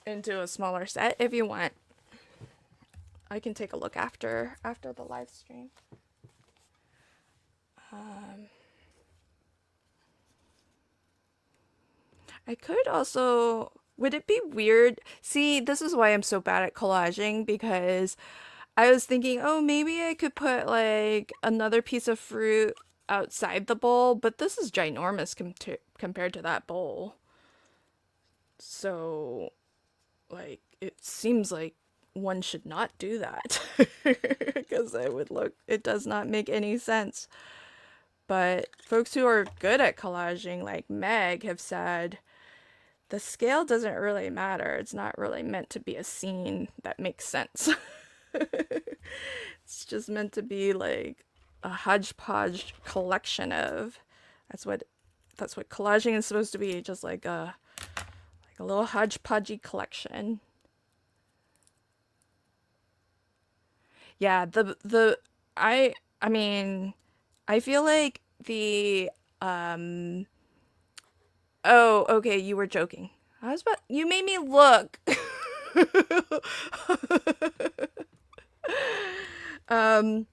into a smaller set if you want. I can take a look after the live stream. I could also, would it be weird? See, this is why I'm so bad at collaging, because I was thinking, oh, maybe I could put like another piece of fruit outside the bowl, but this is ginormous compared to that bowl. So, like, it seems like one should not do that because it does not make any sense. But folks who are good at collaging, like Meg, have said the scale doesn't really matter. It's not really meant to be a scene that makes sense. It's just meant to be like a hodgepodge collection of. That's what that's what collaging is supposed to be, just like a little hodgepodgey collection. Yeah, I mean, I feel like the um oh, okay, you were joking. I was about you made me look. um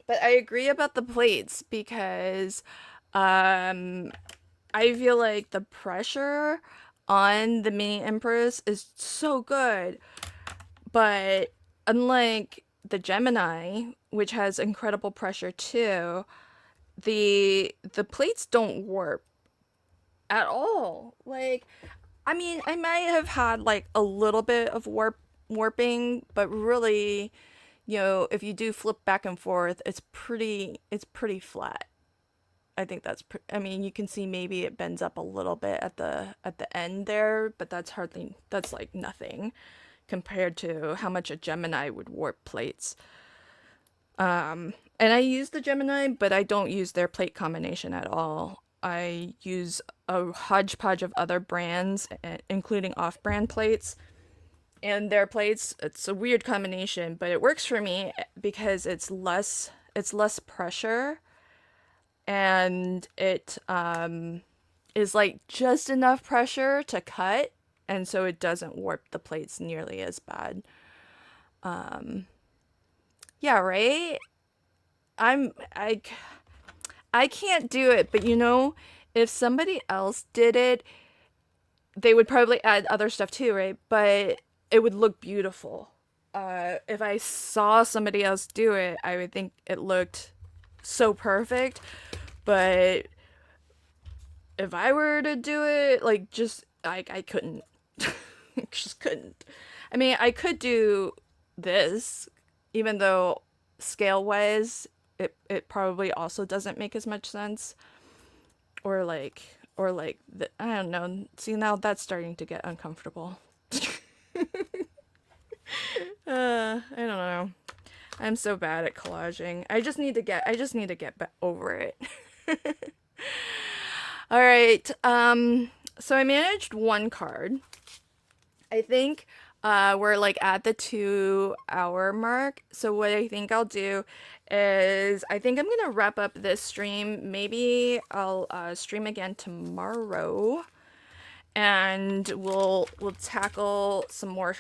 but I agree about the plates because um I feel like the pressure on the mini empress is so good, but unlike the Gemini, which has incredible pressure too, the plates don't warp at all. Like, I mean, I might have had like a little bit of warping, but really, if you do flip back and forth, it's pretty flat. I think I mean, you can see maybe it bends up a little bit at the end there, but that's like nothing compared to how much a Gemini would warp plates. And I use the Gemini, but I don't use their plate combination at all. I use a hodgepodge of other brands, including off-brand plates. And their plates, it's a weird combination, but it works for me because it's less pressure, and it is like just enough pressure to cut, and so it doesn't warp the plates nearly as bad. Um, yeah, right? I'm I can't do it, but if somebody else did it, they would probably add other stuff too, right? But it would look beautiful. If I saw somebody else do it, I would think it looked so perfect. But if I were to do it, like, just I couldn't. Just couldn't. I mean, I could do this, even though scale wise, it probably also doesn't make as much sense. I don't know. See, now that's starting to get uncomfortable. I don't know. I'm so bad at collaging. I just need to get over it. All right. So I managed one card. I think we're like at the 2 hour mark. So what I think I'll do is I think I'm gonna wrap up this stream. Maybe I'll stream again tomorrow, and we'll tackle some more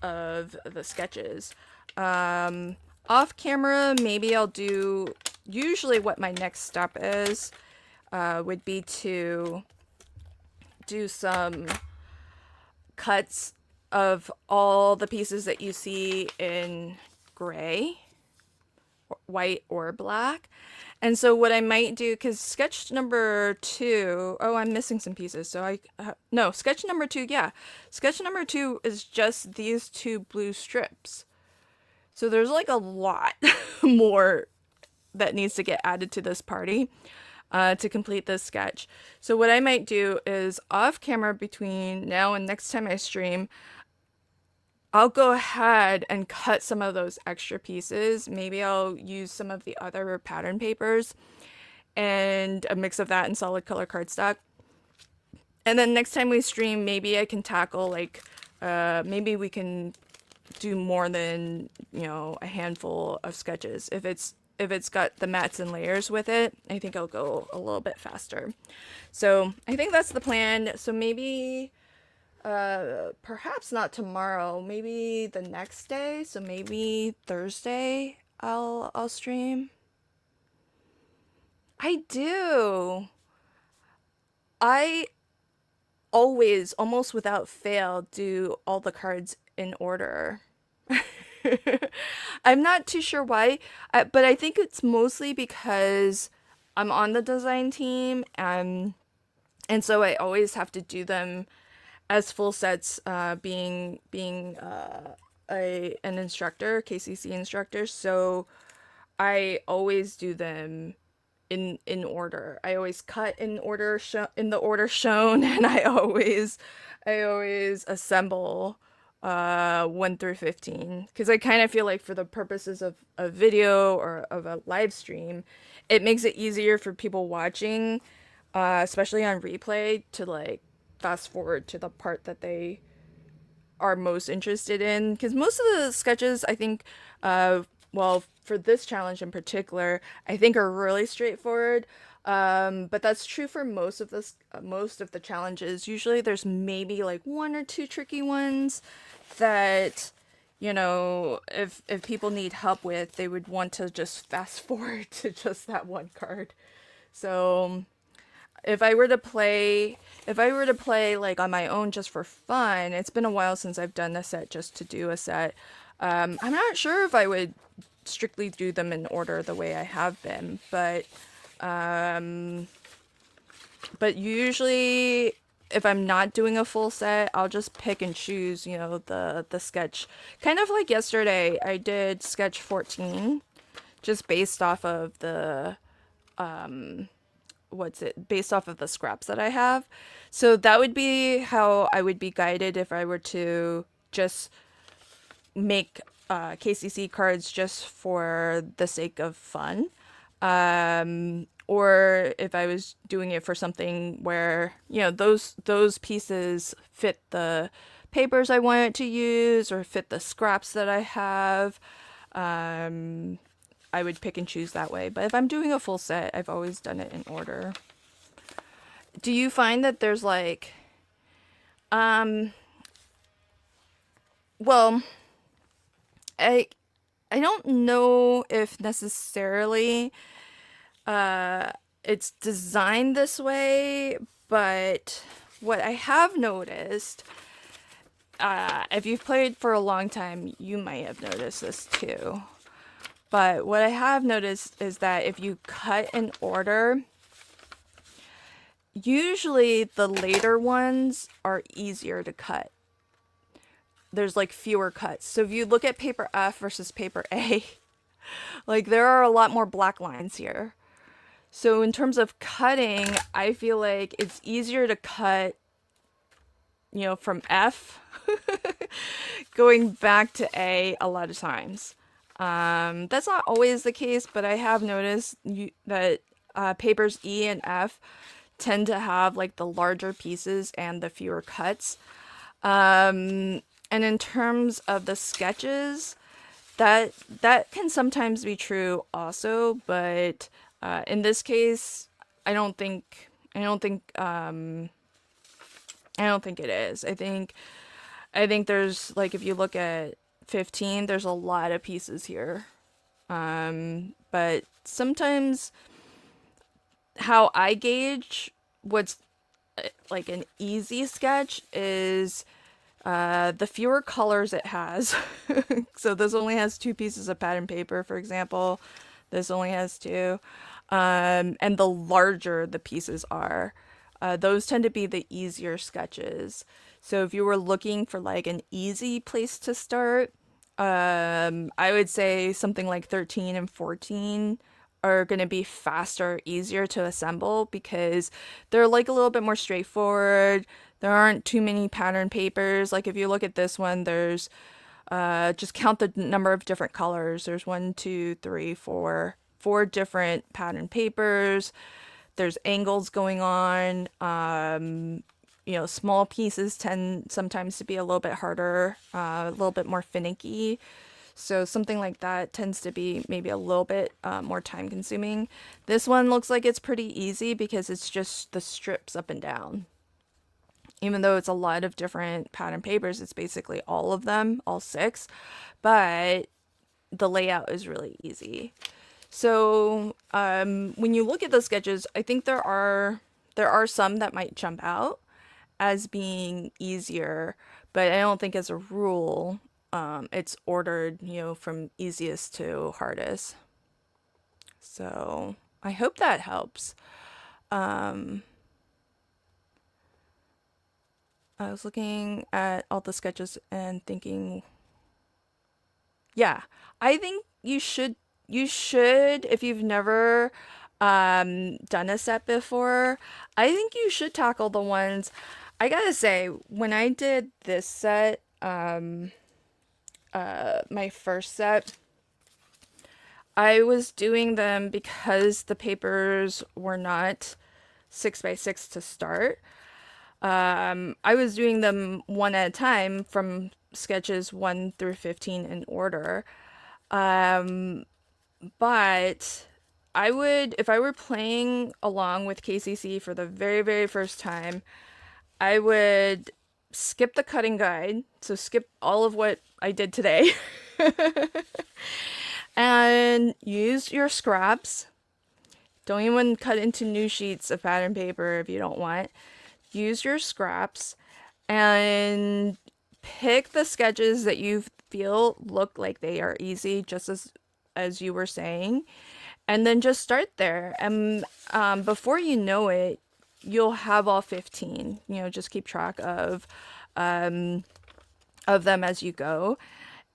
of the sketches. Off camera, maybe I'll do. Usually, what my next step is would be to do some cuts of all the pieces that you see in gray, white, or black. And so what I might do, because sketch number 2, oh, I'm missing some pieces. So no, sketch number 2, yeah. Sketch number 2 is just these 2 blue strips. So there's like a lot more that needs to get added to this party to complete this sketch. So what I might do is off camera between now and next time I stream, I'll go ahead and cut some of those extra pieces. Maybe I'll use some of the other pattern papers and a mix of that and solid color cardstock. And then next time we stream, maybe I can tackle like, maybe we can do more than, a handful of sketches. If it's got the mats and layers with it, I think I'll go a little bit faster. So I think that's the plan. So maybe perhaps not tomorrow, maybe the next day. So maybe Thursday I'll stream. I do. I always, almost without fail, do all the cards in order. I'm not too sure why, but I think it's mostly because I'm on the design team, and so I always have to do them as full sets, being an instructor, KCC instructor. So I always do them in order. I always cut in the order shown, and I always I always assemble 1 through 15 because I kind of feel like for the purposes of a video or of a live stream, it makes it easier for people watching, especially on replay, to like fast forward to the part that they are most interested in. Because most of the sketches, I think, well, for this challenge in particular, I think are really straightforward. But that's true for most of the challenges. Usually, there's maybe like one or two tricky ones that, if people need help with, they would want to just fast forward to just that one card. So if I were to play, if I were to play like on my own just for fun, it's been a while since I've done a set just to do a set. I'm not sure if I would strictly do them in order the way I have been, um, but usually if I'm not doing a full set, I'll just pick and choose, the sketch. Kind of like yesterday, I did sketch 14 just based off of the based off of the scraps that I have. So that would be how I would be guided if I were to just make KCC cards just for the sake of fun. Or if I was doing it for something where, those pieces fit the papers I wanted to use or fit the scraps that I have. I would pick and choose that way. But if I'm doing a full set, I've always done it in order. Do you find that there's like, um, well, I I don't know if necessarily it's designed this way, but what I have noticed, if you've played for a long time, you might have noticed this too. But what I have noticed is that if you cut in order, usually the later ones are easier to cut. There's like fewer cuts. So if you look at paper F versus paper A, like there are a lot more black lines here. So in terms of cutting, I feel like it's easier to cut, from F going back to A lot of times. That's not always the case, but I have noticed that papers E and F tend to have like the larger pieces and the fewer cuts. And in terms of the sketches, that can sometimes be true also, but in this case, I don't think I don't think I don't think it is. I think there's like if you look at 15, there's a lot of pieces here. But sometimes how I gauge what's like an easy sketch is the fewer colors it has. So this only has two pieces of pattern paper, for example. This only has two. And the larger the pieces are, those tend to be the easier sketches. So if you were looking for like an easy place to start, I would say something like 13 and 14 are going to be faster, easier to assemble because they're like a little bit more straightforward. There aren't too many pattern papers. Like if you look at this one, there's just count the number of different colors. There's one, two, three, four different pattern papers. There's angles going on. Small pieces tend sometimes to be a little bit harder, a little bit more finicky. So something like that tends to be maybe a little bit more time consuming. This one looks like it's pretty easy because it's just the strips up and down. Even though it's a lot of different pattern papers, it's basically all of them, all six, but the layout is really easy. So when you look at the sketches, I think there are some that might jump out as being easier, but I don't think as a rule it's ordered, from easiest to hardest. So I hope that helps. Um, I was looking at all the sketches and thinking, yeah, I think you should, if you've never done a set before, I think you should tackle the ones. I gotta say, when I did this set, my first set, I was doing them because the papers were not 6x6 to start. I was doing them one at a time from sketches 1 through 15 in order. Um, but I would, if I were playing along with KCC for the very, very first time, I would skip the cutting guide, so skip all of what I did today, and use your scraps. Don't even cut into new sheets of pattern paper if you don't want. Use your scraps and pick the sketches that you feel look like they are easy, just as you were saying, and then just start there. And before you know it, you'll have all 15. Just keep track of them as you go.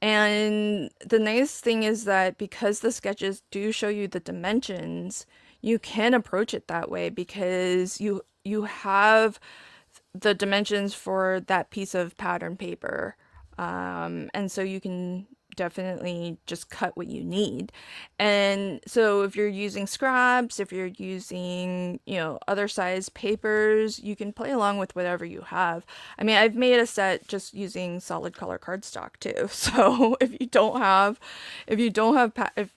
And the nice thing is that because the sketches do show you the dimensions, you can approach it that way because you have the dimensions for that piece of pattern paper. And so you can definitely just cut what you need. And so if you're using scraps, if you're using, other size papers, you can play along with whatever you have. I mean, I've made a set just using solid color cardstock too. So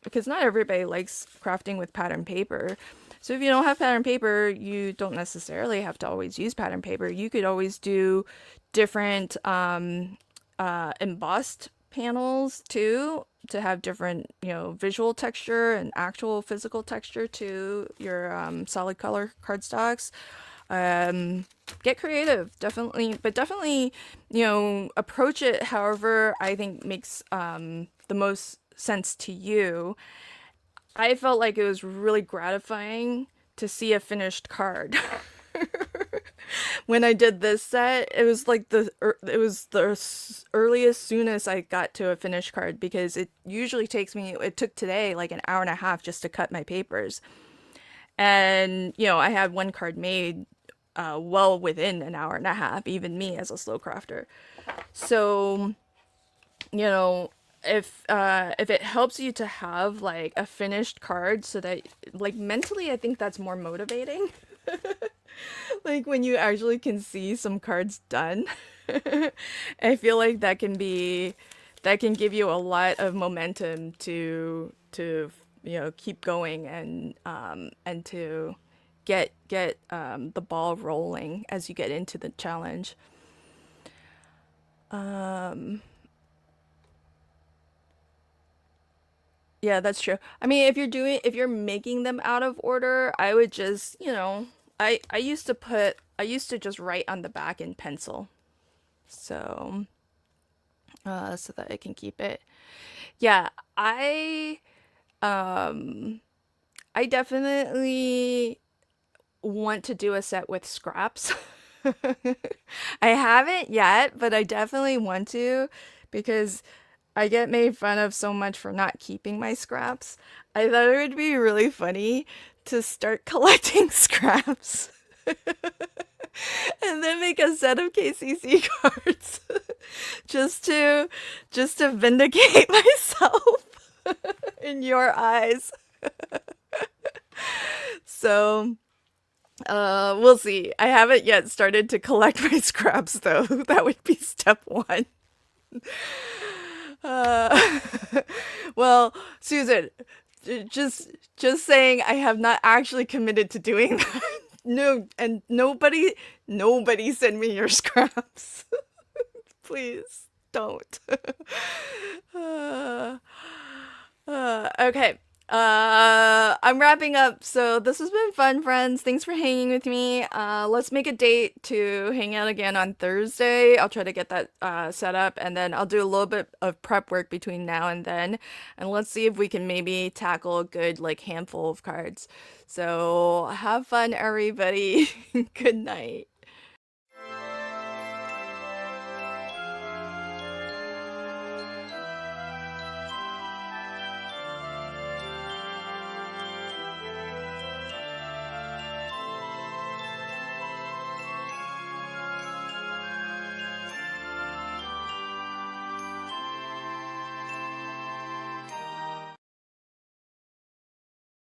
because not everybody likes crafting with pattern paper. So if you don't have pattern paper, you don't necessarily have to always use pattern paper. You could always do different embossed panels too, to have different, visual texture and actual physical texture to your solid color cardstocks. Get creative, definitely, but definitely, approach it however I think makes the most sense to you. I felt like it was really gratifying to see a finished card. When I did this set, it was like the earliest, soonest I got to a finished card, because it took today like an hour and a half just to cut my papers. And, I had one card made well within an hour and a half, even me as a slow crafter. So, if it helps you to have like a finished card so that like mentally, I think that's more motivating. Like when you actually can see some cards done. I feel like that can give you a lot of momentum to keep going and to get the ball rolling as you get into the challenge. Yeah, that's true. I mean, if you're making them out of order, I would just, I used to just write on the back in pencil. So, so that I can keep it. Yeah, um, I definitely want to do a set with scraps. I haven't yet, but I definitely want to, because I get made fun of so much for not keeping my scraps. I thought it would be really funny to start collecting scraps and then make a set of KCC cards just to vindicate myself in your eyes. So, we'll see. I haven't yet started to collect my scraps though. That would be step one. Uh, well, Susan, just saying I have not actually committed to doing that. No, and nobody send me your scraps. Please don't. Uh, okay. I'm wrapping up. So this has been fun, friends. Thanks for hanging with me. Let's make a date to hang out again on Thursday. I'll try to get that set up, and then I'll do a little bit of prep work between now and then. And let's see if we can maybe tackle a good like handful of cards. So have fun, everybody. Good night.